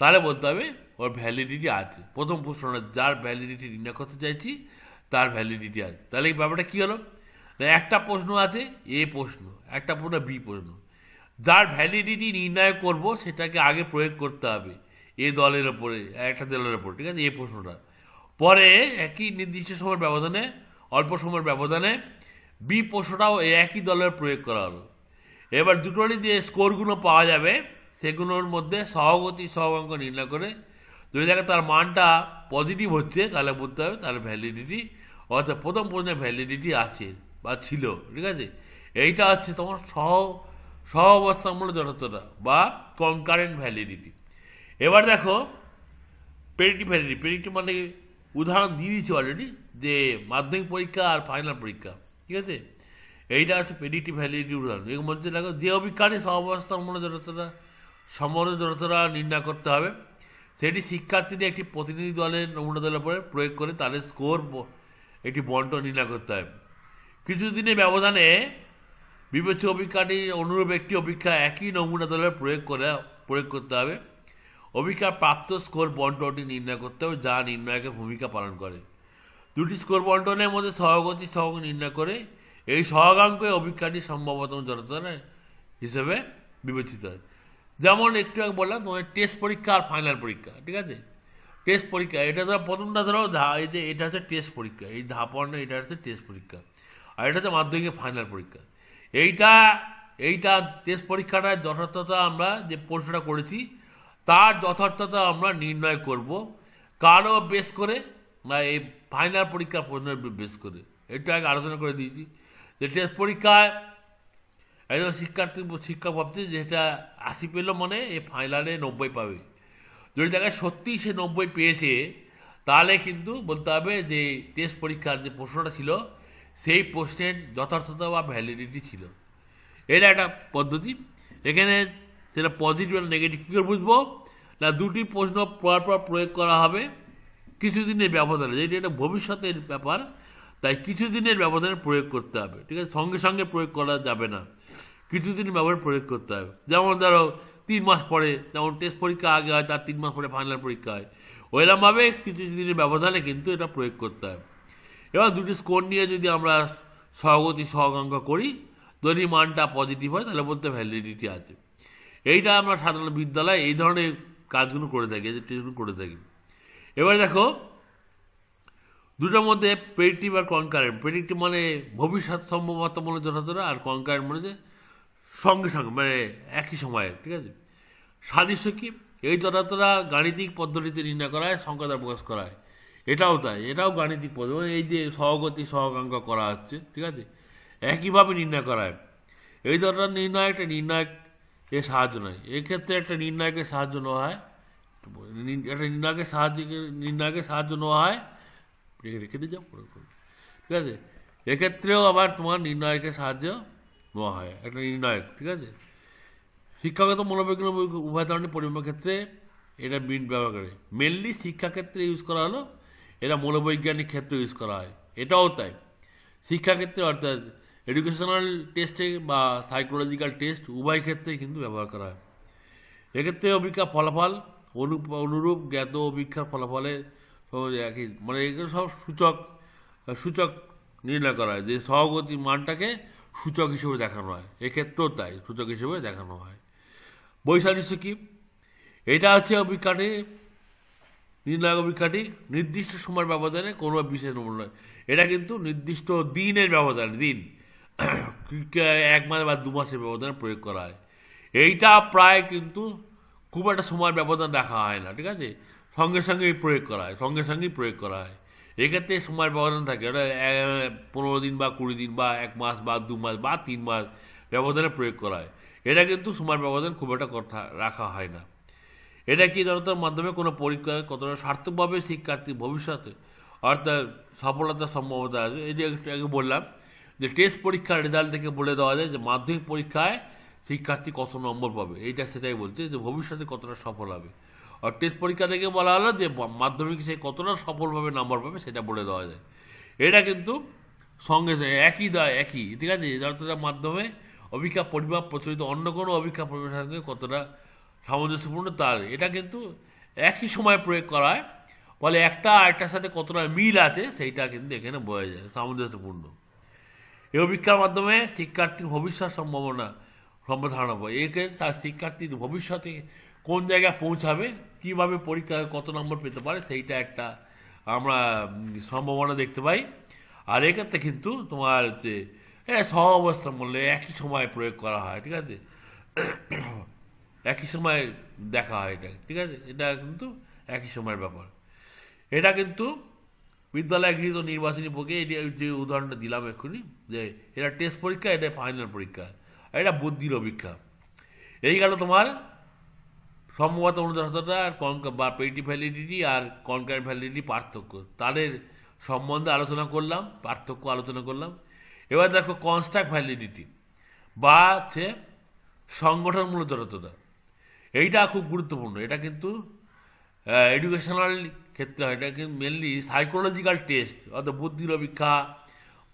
তাহলে বলতে হবে ওর ভ্যালিডিটি আছে। প্রথম প্রশ্নটা যার ভ্যালিডিটি নির্ণয় করতে চাইছি তার ভ্যালিডিটি আছে। তাহলে এই ব্যাপারটা কী হলো, একটা প্রশ্ন আছে এ প্রশ্ন, একটা প্রশ্ন বি প্রশ্ন, যার ভ্যালিডিটি নির্ণয় করব সেটাকে আগে প্রয়োগ করতে হবে এ দলের ওপরে, একটা দলের ওপর, ঠিক আছে, এ প্রশ্নটা। পরে একই নির্দিষ্ট সময়ের ব্যবধানে, অল্প সময়ের ব্যবধানে বি প্রশ্নটাও একই দলের প্রয়োগ করা হলো। এবার দুটোরই যে স্কোরগুলো পাওয়া যাবে সেগুলোর মধ্যে সহগতি সহগাঙ্ক নির্ণয় করে যদি দেখে তার মানটা পজিটিভ হচ্ছে, তাহলে বলতে হবে তার ভ্যালিডিটি, অর্থাৎ প্রথম প্রশ্নের ভ্যালিডিটি আছে বা ছিল, ঠিক আছে। এইটা হচ্ছে তোমার সহ অবস্থামূলক যথার্থতা বা কনকারেন্ট ভ্যালিডিটি। এবার দেখো প্রেডিক্টিভ ভ্যালিডিটি। প্রেডিক্টিভ মানে উদাহরণ দিয়ে দিচ্ছি অলরেডি, যে মাধ্যমিক পরীক্ষা আর ফাইনাল পরীক্ষা, ঠিক আছে। এইটা হচ্ছে প্রেডিক্টিভ ভ্যালিডিটির উদাহরণ। এর মধ্যে দেখো যে অভিজ্ঞানী সহাবস্থামূলক যথার্থতা সমন্বয় যথার্থতা নির্ণয় করতে হবে, সেটি শিক্ষার্থীদের একটি প্রতিনিধি দলের নমুনা দলের উপরে প্রয়োগ করে তাদের স্কোর একটি বন্টন নির্ণয় করতে হবে। কিছুদিনের ব্যবধানে বিবেচ্য অভিজ্ঞানীর অনুরূপ একটি অভিজ্ঞা একই নমুনা দলের প্রয়োগ করতে হবে। অভিজ্ঞার প্রাপ্ত স্কোর বন্টনটি নির্ণয় করতে হবে, যা নির্ণায়কের ভূমিকা পালন করে। দুটি স্কোর বন্টনের মধ্যে সহগতি সহগ নির্ণয় করে এই সহগাঙ্কই অভিজ্ঞানীর সম্ভাব্যতম যথার্থতা হিসেবে বিবেচিত হয়। যেমন একটু আগে বললাম তোমার টেস্ট পরীক্ষা আর ফাইনাল পরীক্ষা, ঠিক আছে। টেস্ট পরীক্ষা এটা ধরো প্রথমটা ধরো এই যে এটা হচ্ছে টেস্ট পরীক্ষা, এই ধাপড় এটা হচ্ছে টেস্ট পরীক্ষা, আর এটা হচ্ছে মাধ্যমিকের ফাইনাল পরীক্ষা। এইটা টেস্ট পরীক্ষাটার যথার্থতা আমরা যে প্রশ্নটা করেছি তার যথার্থতা আমরা নির্ণয় করব কারও বেস করে না এই ফাইনাল পরীক্ষার প্রশ্নের বেস করে। এটা আগে আলোচনা করে দিয়েছি যে টেস্ট পরীক্ষায় একজন শিক্ষক ভাবছে যে এটা 80 পেল মানে এই ফাইনালে 90 পাবে। যদি জায়গায় সত্যি সে 90 পেয়েছে, তাহলে কিন্তু বলতে হবে যে টেস্ট পরীক্ষার যে প্রশ্নটা ছিল সেই প্রশ্নের যথার্থতা বা ভ্যালিডিটি ছিল। এটা একটা পদ্ধতি। এখানে সেটা পজিটিভ আর নেগেটিভ কী করে বুঝবো না, দুটি প্রশ্ন পরপর প্রয়োগ করা হবে কিছুদিনের ব্যবধানে, যেটি এটা ভবিষ্যতের ব্যাপার, তাই কিছুদিনের ব্যবধানে প্রয়োগ করতে হবে, ঠিক আছে। সঙ্গে সঙ্গে প্রয়োগ করা যাবে না, কিছুদিনের ব্যবধানে প্রয়োগ করতে হবে। যেমন ধরো 3 মাস পরে, যেমন টেস্ট পরীক্ষা আগে হয় তার 3 মাস পরে ফাইনাল পরীক্ষা হয়, ওইরকমভাবে কিছুদিনের ব্যবধানে কিন্তু এটা প্রয়োগ করতে হবে। এবার দুটি স্কোর নিয়ে যদি আমরা সহগতি সহগাঙ্ক করি, যদি মানটা পজিটিভ হয় তাহলে বলতে ভ্যালিডিটি আছে। এইটা আমরা সাধারণ বিদ্যালয়ে এই ধরনের কাজগুলো করে থাকি, যে টেস্টগুলো করে থাকি। এবার দেখো দুটোর মধ্যে প্রেডিক্টিভ আর কনকারেন্ট। প্রেডিক্টিভ মানে ভবিষ্যৎ সম্ভাবনামূলক যথার্থতা, আর কনকারেন্ট মানে যে সঙ্গে সঙ্গে মানে একই সময়ে, ঠিক আছে। সাদৃশ্য কি, এই যথার্থতা গাণিতিক পদ্ধতিতে নির্ণয় করা হয়, সংখ্যা দ্বারা প্রকাশ করা হয়। এটাও তাই, এটাও গাণিতিক পদ্ধতি, এই যে সহগতি সহগাঙ্ক করা হচ্ছে, ঠিক আছে, একইভাবে নির্ণয় করা হয়। এই ধরনের নির্ণয় একটা নির্ণায়কের সাহায্য নয়, এক্ষেত্রে একটা নির্ণায়কের সাহায্য নেওয়া হয়, একটা নির্ণায়কের সাহায্য নেওয়া হয়, রেখে দিয়ে যাও, ঠিক আছে। এক্ষেত্রেও আবার তোমার নির্ণায়কের সাহায্য নেওয়া হয়, একটা নির্ণায়ক, ঠিক আছে। শিক্ষাগত মনোবিজ্ঞান উভয় ধরনের পরিমাপের ক্ষেত্রে এটা ব্যবহার করে। মেনলি শিক্ষাক্ষেত্রে ইউজ করা হলো, এটা মনোবৈজ্ঞানিক ক্ষেত্রে ইউজ করা হয়, এটাও তাই। শিক্ষাক্ষেত্রে অর্থাৎ এডুকেশনাল টেস্টে বা সাইকোলজিক্যাল টেস্ট উভয় ক্ষেত্রে কিন্তু ব্যবহার করা হয়। এক্ষেত্রে অভিজ্ঞার ফলাফল অনুরূপ জ্ঞাত অভিজ্ঞার ফলাফলের একই, মানে এগুলো সব সূচক নির্ণয় করা হয়, যে সহগতি মানটাকে সূচক হিসেবে দেখানো হয়, এক্ষেত্রেও তাই সূচক হিসেবে দেখানো হয়। বৈসাদৃশ্য কি, এটা হচ্ছে অভিজ্ঞাটি নির্ণায়ক অভিজ্ঞাটি নির্দিষ্ট সময়ের ব্যবধানে কোনো বিশেষ নমুনা, এটা কিন্তু নির্দিষ্ট দিনের ব্যবধানে, দিন 1 মাস বা 2 মাসের ব্যবধানে প্রয়োগ করা হয়। এইটা প্রায় কিন্তু খুব একটা সময়ের ব্যবধান দেখা হয় না, ঠিক আছে, সঙ্গে সঙ্গেই প্রয়োগ করা হয়, এক্ষেত্রে সময়ের ব্যবধান থাকে, ওটা 15 দিন বা 20 দিন বা 1 মাস বা 2 মাস বা 3 মাস ব্যবধানে প্রয়োগ করা হয়। এটা কিন্তু সময়ের ব্যবধান খুব একটা কথা রাখা হয় না। এটা কি জনতার মাধ্যমে কোনো পরীক্ষায় কতটা সার্থকভাবে শিক্ষার্থী ভবিষ্যতে অর্থাৎ সফলতার সম্ভাবনা আছে। এই যে একটু আগে বললাম যে টেস্ট পরীক্ষার রেজাল্ট থেকে বলে দেওয়া যায় যে মাধ্যমিক পরীক্ষায় শিক্ষার্থী কত নম্বর পাবে, এইটা সেটাই বলছে যে ভবিষ্যতে কতটা সফল হবে। আর টেস্ট পরীক্ষা থেকে বলা হলো যে মাধ্যমিক সে কতটা সফলভাবে নম্বর পাবে সেটা বলে দেওয়া যায়। এটা কিন্তু সঙ্গে একই ঠিক আছে। যতটার মাধ্যমে অভিজ্ঞা পরিমাপ প্রচলিত অন্য কোনো অভিজ্ঞা পরিমাপের সঙ্গে কতটা সামঞ্জস্যপূর্ণ তার, এটা কিন্তু একই সময় প্রয়োগ করা হয়, ফলে একটা আরেকটার সাথে কতটা মিল আছে সেইটা কিন্তু এখানে বোঝা যায়, সামঞ্জস্যপূর্ণ। এই অভিজ্ঞার মাধ্যমে শিক্ষার্থীর ভবিষ্যৎ সম্ভাবনা পায়। একে তার শিক্ষার্থীর ভবিষ্যতে কোন জায়গায় পৌঁছাবে, কিভাবে পরীক্ষায় কত নম্বর পেতে পারে সেইটা একটা আমরা সম্ভাবনা দেখতে পাই। আর এক্ষেত্রে কিন্তু তোমার হচ্ছে এটা সহ অবস্থা বললে একই সময় প্রয়োগ করা হয়, ঠিক আছে, একই সময় দেখা হয় এটা, ঠিক আছে, এটা কিন্তু একই সময়ের ব্যাপার। এটা কিন্তু বিদ্যালয় গৃহীত নির্বাচনী প্রক্রিয়া, যে উদাহরণটা দিলাম এক্ষুনি, যে এটা টেস্ট পরীক্ষা, এটা ফাইনাল পরীক্ষা, আর এটা বুদ্ধির অভিজ্ঞা। এই গেল তোমার সম্ভবত অনুদানতা আর বা পেটিভ ভ্যালিডিটি আর কনকারেন্ট ভ্যালিডিটি পার্থক্য, তাদের সম্বন্ধে আলোচনা করলাম, পার্থক্য আলোচনা করলাম। এবার দেখো কনস্ট্রাক্ট ভ্যালিডিটি বা হচ্ছে সংগঠনমূলক যথার্থতা। এইটা খুব গুরুত্বপূর্ণ। এটা কিন্তু এডুকেশনাল ক্ষেত্রে হয়, এটা কিন্তু মেনলি সাইকোলজিক্যাল টেস্ট, অর্থাৎ বুদ্ধির অভিজ্ঞা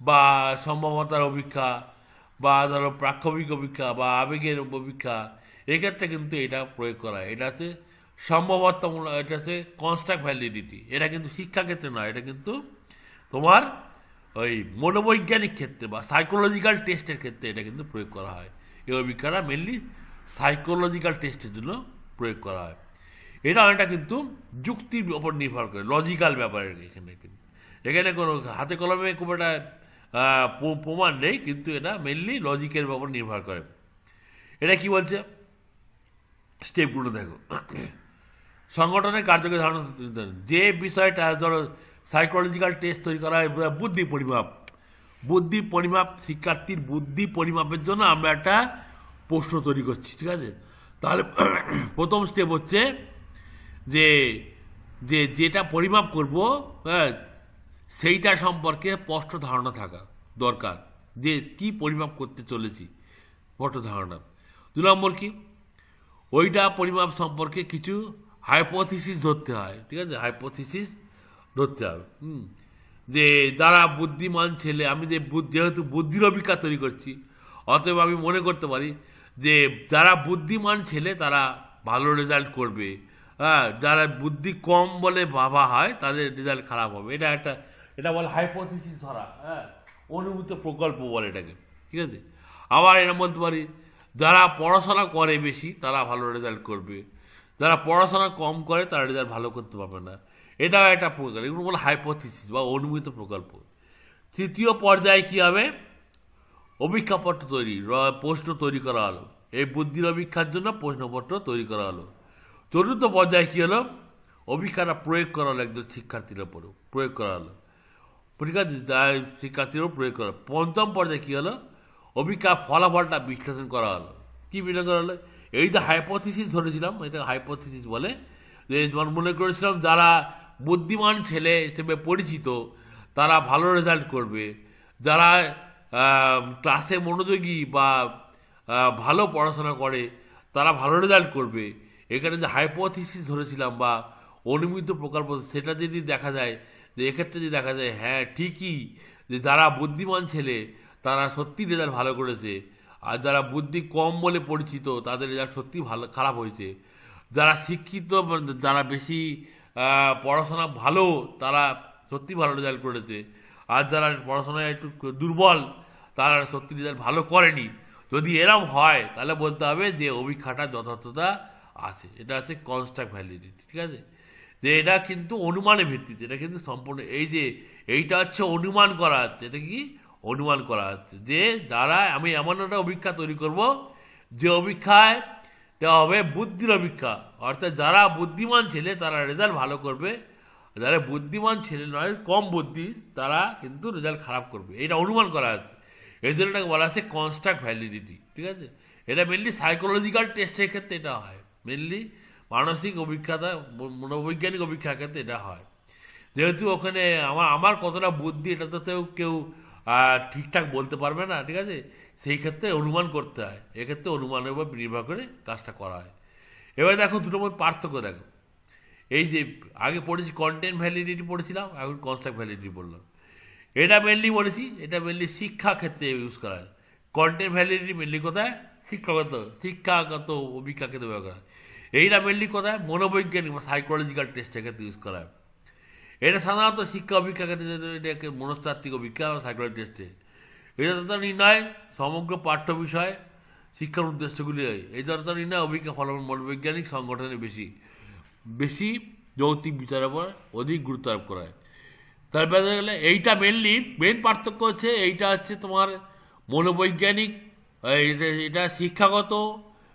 বা সম্ভাবনার অভিজ্ঞা বা ধরো প্রাক্ষবিক অভিজ্ঞা বা আবেগের অভিজ্ঞা, এক্ষেত্রে কিন্তু এটা প্রয়োগ করা হয়। এটা হচ্ছে সম্ভাবনামূলক, এটা হচ্ছে কনস্ট্রাক্ট ভ্যালিডিটি। এটা কিন্তু শিক্ষাক্ষেত্রে নয়, এটা কিন্তু তোমার ওই মনোবৈজ্ঞানিক ক্ষেত্রে বা সাইকোলজিক্যাল টেস্টের ক্ষেত্রে এটা কিন্তু প্রয়োগ করা হয়। এই অভিজ্ঞাটা মেনলি সাইকোলজিক্যাল টেস্টের জন্য প্রয়োগ করা হয়। এটা অনেকটা কিন্তু যুক্তির ওপর নির্ভর করে, লজিক্যাল ব্যাপারে। এখানে কোনো হাতে কলমে খুব একটা প্রমাণ নেই, কিন্তু এটা মেনলি লজিকের ওপর নির্ভর করে। এটা কি বলছে, স্টেপগুলো দেখো। সংগঠনের কার্যকরী ধারণা, যে বিষয়টা ধরো সাইকোলজিক্যাল টেস্ট তৈরি করা হয়, বুদ্ধি পরিমাপ শিক্ষার্থীর বুদ্ধি পরিমাপের জন্য আমরা একটা প্রশ্ন তৈরি করছি, ঠিক আছে। তাহলে প্রথম স্টেপ হচ্ছে যে যেটা পরিমাপ করব, হ্যাঁ, সেইটা সম্পর্কে স্পষ্ট ধারণা থাকা দরকার, যে কি পরিমাপ করতে চলেছি, স্পষ্ট ধারণা। 2 নম্বর কি, ওইটা পরিমাপ সম্পর্কে কিছু হাইপোথিসিস ধরতে হয়, ঠিক আছে, হাইপোথিসিস ধরতে হবে। যে যারা বুদ্ধিমান ছেলে, আমি যেহেতু বুদ্ধির অভিজ্ঞতা তৈরি করছি, অতএব আমি মনে করতে পারি যে যারা বুদ্ধিমান ছেলে তারা ভালো রেজাল্ট করবে, হ্যাঁ, যারা বুদ্ধি কম বলে ভাবা হয় তাদের রেজাল্ট খারাপ হবে। এটা বলে হাইপোথিসিস ধরা, হ্যাঁ, অনুমিত প্রকল্প বলে এটাকে, ঠিক আছে। আবার এরা বলতে পারি যারা পড়াশোনা করে বেশি তারা ভালো রেজাল্ট করবে, যারা পড়াশোনা কম করে তারা রেজাল্ট ভালো করতে পারবে না। এটাও একটা প্রকার, এগুলো বলে হাইপোথিসিস বা অনুমিত প্রকল্প। তৃতীয় পর্যায়ে কি হবে, অভিজ্ঞাপত্র তৈরি, প্রশ্ন তৈরি করা হলো, এই বুদ্ধির অভিজ্ঞার জন্য প্রশ্নপত্র তৈরি করা হলো। চতুর্থ পর্যায়ে কি হলো, অভিজ্ঞাটা প্রয়োগ করা হলো, একজন শিক্ষার্থীর ওপরও প্রয়োগ করা হলো, ঠিক আছে, শিক্ষার্থীর ওপর প্রয়োগ করা। পঞ্চম পর্যায়ে কি হলো, অভিজ্ঞার ফলাফলটা বিশ্লেষণ করা হলো। কি বিশ্লেষণ করা হলো, এই যে হাইপোথিসিস ধরেছিলাম, এটা হাইপোথিসিস বলে, যে মনে করেছিলাম যারা বুদ্ধিমান ছেলে হিসেবে পরিচিত তারা ভালো রেজাল্ট করবে, যারা ক্লাসে মনোযোগী বা ভালো পড়াশোনা করে তারা ভালো রেজাল্ট করবে। এখানে যে হাইপোথিসিস ধরেছিলাম বা অনুমিত প্রকল্প, সেটা যদি দেখা যায়, যে এক্ষেত্রে যদি দেখা যায় হ্যাঁ ঠিকই, যে যারা বুদ্ধিমান ছেলে তারা সত্যি রেজাল্ট ভালো করেছে, আর যারা বুদ্ধি কম বলে পরিচিত তাদের রেজাল্ট সত্যি খারাপ হয়েছে, যারা শিক্ষিত, যারা বেশি পড়াশোনা ভালো তারা সত্যি ভালো রেজাল্ট করেছে, আর যারা পড়াশোনায় একটু দুর্বল তারা সত্যি রেজাল্ট ভালো করেনি। যদি এরম হয় তাহলে বলতে হবে যে অভিজ্ঞতার যথার্থতা আছে। এটা আছে কনস্ট্রাক্ট ভ্যালিডিটি, ঠিক আছে, যে এটা কিন্তু অনুমানের ভিত্তিতে, এটা কিন্তু সম্পূর্ণ এইটা হচ্ছে অনুমান করা হচ্ছে। এটা কি অনুমান করা হচ্ছে, যে যারা আমি এমন একটা অভিজ্ঞতা তৈরি করব যে অভিজ্ঞায় হবে বুদ্ধির অভিজ্ঞা, অর্থাৎ যারা বুদ্ধিমান ছেলে তারা রেজাল্ট ভালো করবে, যারা বুদ্ধিমান ছেলে নয়, কম বুদ্ধি, তারা কিন্তু রেজাল্ট খারাপ করবে, এটা অনুমান করা হচ্ছে। এই জন্য এটাকে বলা হচ্ছে কনস্ট্রাক্ট ভ্যালিডিটি, ঠিক আছে। এটা মেনলি সাইকোলজিক্যাল টেস্টের ক্ষেত্রে এটা হয়, মেনলি মানসিক অভিজ্ঞতা, মনোবৈজ্ঞানিক অভিজ্ঞতার ক্ষেত্রে এটা হয়। যেহেতু ওখানে আমার কতটা বুদ্ধি এটা তো কেউ ঠিকঠাক বলতে পারবে না, ঠিক আছে। সেই ক্ষেত্রে অনুমান করতে হয়, এক্ষেত্রে অনুমানের উপর নির্ভর করে কাজটা করা হয়। এবার দেখো দুটোর মধ্যে পার্থক্য দেখো। এই যে আগে পড়েছি কন্টেন্ট ভ্যালিডিটি পড়েছিলাম, এখন কনস্ট্রাক্ট ভ্যালিডিটি বললাম। এটা মেনলি বলেছি, এটা মেনলি শিক্ষা ক্ষেত্রে ইউজ করা হয়। কন্টেন্ট ভ্যালিডিটি মেনলি কোথায়? শিক্ষাগত অভিজ্ঞতাকে ব্যবহার করা হয়। এইটা মেনলি কোথায়? মনোবৈজ্ঞানিক বা সাইকোলজিক্যাল টেস্টের ক্ষেত্রে ইউজ করা হয়। এটা সাধারণত শিক্ষা অভিজ্ঞা ক্ষেত্রে, এটাকে মনস্তাত্ত্বিক অভিজ্ঞা বা সাইকোলজি টেস্টে এটা তো নির্ণয় সমগ্র পাঠ্য বিষয় শিক্ষার উদ্দেশ্যগুলি হয়। এই ধরনের নির্ণয় অভিজ্ঞা ফলাফল মনোবৈজ্ঞানিক সংগঠনে বেশি যৌক্তিক বিচারের উপর অধিক গুরুত্ব আরোপ করা হয়। তারপরে গেলে এইটা মেন পার্থক্য হচ্ছে, এইটা হচ্ছে তোমার মনোবৈজ্ঞানিক, এটা শিক্ষাগত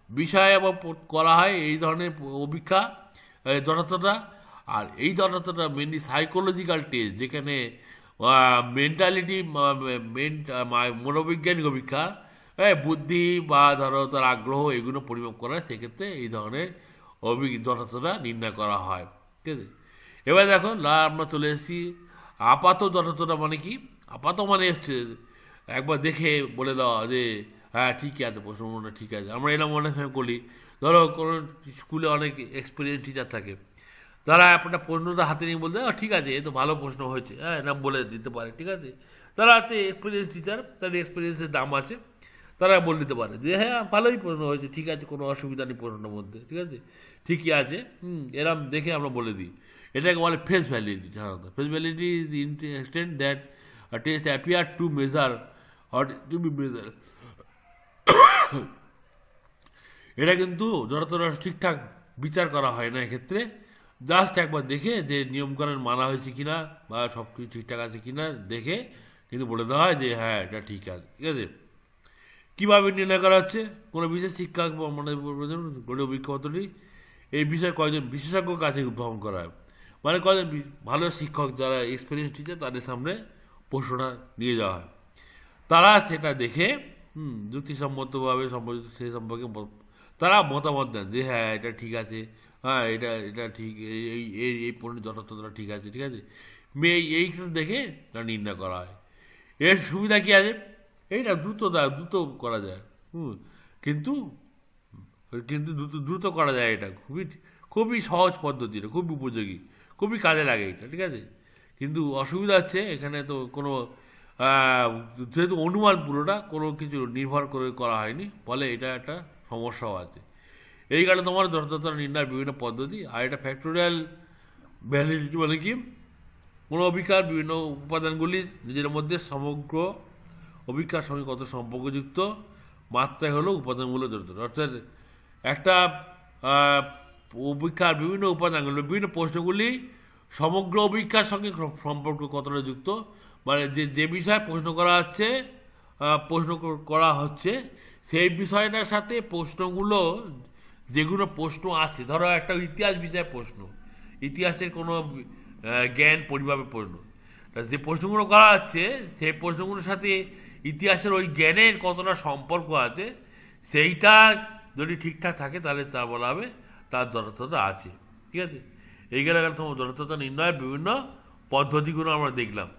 বিষয় এবং করা হয় এই ধরনের অভিজ্ঞা যথার্থতা। আর এই যথার্থতা মেনলি সাইকোলজিক্যাল টেস্ট, যেখানে মেন্টালিটি, মনোবৈজ্ঞানিক অভিজ্ঞা, বুদ্ধি বা ধরো তার আগ্রহ এগুলো পরিমাপ করা হয়। সেক্ষেত্রে এই ধরনের যথার্থতা নির্ণয় করা হয়, ঠিক আছে। এবার দেখো আমরা চলে এসেছি আপাত যথার্থতা। মানে কি? আপাত মানে একবার দেখে বলে দেওয়া যে হ্যাঁ ঠিকই আছে, প্রশ্ন মনে ঠিক আছে। আমরা এরকম অনেক সময় বলি, ধরো কোনো স্কুলে অনেক এক্সপিরিয়েন্স টিচার থাকে, তারা একটা প্রশ্নটা হাতে নিয়ে বলতে ঠিক আছে, এ তো ভালো প্রশ্ন হয়েছে, হ্যাঁ এরকম বলে দিতে পারে, ঠিক আছে। তারা আছে এক্সপিরিয়েন্স টিচার, তাদের এক্সপিরিয়েন্সের দাম আছে, তারা বলে দিতে পারে যে হ্যাঁ ভালোই প্রশ্ন হয়েছে, ঠিক আছে, কোনো অসুবিধা নেই প্রশ্নের মধ্যে, ঠিক আছে, ঠিকই আছে, এরকম দেখে আমরা বলে দিই। এটাকে বলে ফেস ভ্যালিডিটি। সাধারণত face validity is the extent that a test appear to measure or to be measured. এটা কিন্তু যতটা ঠিকঠাক বিচার করা হয় না এক্ষেত্রে, জাস্ট একবার দেখে যে নিয়মকানুন মানা হয়েছে কিনা বা সব কিছু ঠিকঠাক আছে কিনা দেখে কিন্তু বলে দেওয়া হয় যে হ্যাঁ এটা ঠিক আছে, ঠিক আছে। কীভাবে নির্ণয় করা হচ্ছে? কোনো বিশেষ শিক্ষা মানে গড়ে অভিজ্ঞতাটি এই বিষয়ে কয়েকজন বিশেষজ্ঞর কাছে উদ্ভাবন করা হয়। মানে কয়েকজন ভালো শিক্ষক যারা এক্সপিরিয়েন্স টিচার তাদের সামনে প্রশ্নটা নিয়ে যাওয়া হয়, তারা সেটা দেখে যুক্তিসম্মতভাবে সেই সম্পর্কে তারা মতামত দেন যে হ্যাঁ এটা ঠিক আছে, হ্যাঁ এটা ঠিক, এই পণ্যের যথার্থতা ঠিক আছে, ঠিক আছে। এইটা দেখে তা নির্ণয় করা হয়। এর সুবিধা কী আছে? এইটা দ্রুত করা যায়, কিন্তু দ্রুত করা যায়। এটা খুবই সহজ পদ্ধতি, এটা খুবই উপযোগী, খুবই কাজে লাগে এটা, ঠিক আছে। কিন্তু অসুবিধা হচ্ছে এখানে তো কোনো যেহেতু অনুমান পুরোটা কোনো কিছু নির্ভর করে করা হয়নি, ফলে এটা একটা সমস্যাও আছে। এই কারণে তোমার যথার্থতা নির্ণয়ের বিভিন্ন পদ্ধতি। আর এটা ফ্যাক্টোরিয়াল ভ্যালিডিটি মানে কি? কোনো অভিজ্ঞার বিভিন্ন উপাদানগুলি নিজের মধ্যে সমগ্র অভিজ্ঞার সঙ্গে কত সম্পর্কযুক্ত মাত্রায় হলো উপাদানগুলো যথার্থতা। অর্থাৎ একটা অভিজ্ঞার বিভিন্ন উপাদানগুলো, বিভিন্ন প্রশ্নগুলি সমগ্র অভিজ্ঞার সঙ্গে সম্পর্ক কতটা যুক্ত, মানে যে বিষয়ে প্রশ্ন করা হচ্ছে সেই বিষয়টার সাথে প্রশ্নগুলো, যেগুলো প্রশ্ন আছে, ধরো একটা ইতিহাস বিষয়ে প্রশ্ন, ইতিহাসের কোনো জ্ঞান পরিমাপের প্রশ্ন, যে প্রশ্নগুলো করা হচ্ছে সেই প্রশ্নগুলোর সাথে ইতিহাসের ওই জ্ঞানের কতটা সম্পর্ক আছে, সেইটা যদি ঠিকঠাক থাকে তাহলে তা বলা হবে তার যথার্থতা আছে, ঠিক আছে। এইগুলো তোমার যথার্থতা নির্ণয়ের বিভিন্ন পদ্ধতিগুলো আমরা দেখলাম।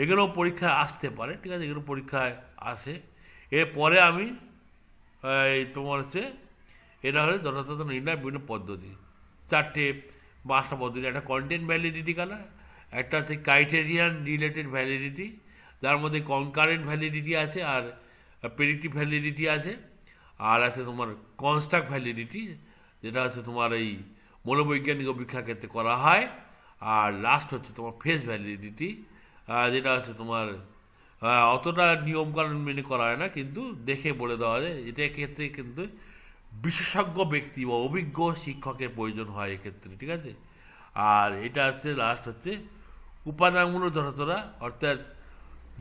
এগুলো পরীক্ষায় আসতে পারে, ঠিক আছে, এগুলো পরীক্ষায় আসে। এরপরে আমি তোমার হচ্ছে এটা হলো যথার্থতা নির্ণয়ের বিভিন্ন পদ্ধতি, 4-5টা পদ্ধতি। একটা কন্টেন্ট ভ্যালিডিটি কালা, একটা হচ্ছে ক্রাইটেরিয়ান রিলেটেড ভ্যালিডিটি, যার মধ্যে কনকারেন্ট ভ্যালিডিটি আছে আর প্রেডিক্টিভ ভ্যালিডিটি আছে, আর আছে তোমার কনস্ট্রাক্ট ভ্যালিডিটি, যেটা হচ্ছে তোমার এই মনোবৈজ্ঞানিক অভিজ্ঞার ক্ষেত্রে করা হয়। আর লাস্ট হচ্ছে তোমার ফেস ভ্যালিডিটি, যেটা হচ্ছে তোমার অতটা নিয়মকানুন মেনে করা হয় না, কিন্তু দেখে বলে দেওয়া যায়। এটার ক্ষেত্রে কিন্তু বিশেষজ্ঞ ব্যক্তি বা অভিজ্ঞ শিক্ষকের প্রয়োজন হয় এক্ষেত্রে, ঠিক আছে। আর এটা হচ্ছে লাস্ট হচ্ছে উপাদানগুলো যথাযথ, অর্থাৎ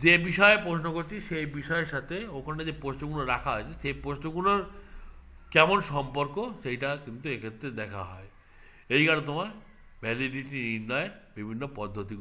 যে বিষয়ে প্রশ্ন করছি সেই বিষয়ের সাথে ওখানে যে প্রশ্নগুলো রাখা হয়েছে সেই প্রশ্নগুলোর কেমন সম্পর্ক সেইটা কিন্তু এক্ষেত্রে দেখা হয়। এই কারণে তোমার ভ্যালিডিটি নির্ণয়ের বিভিন্ন পদ্ধতি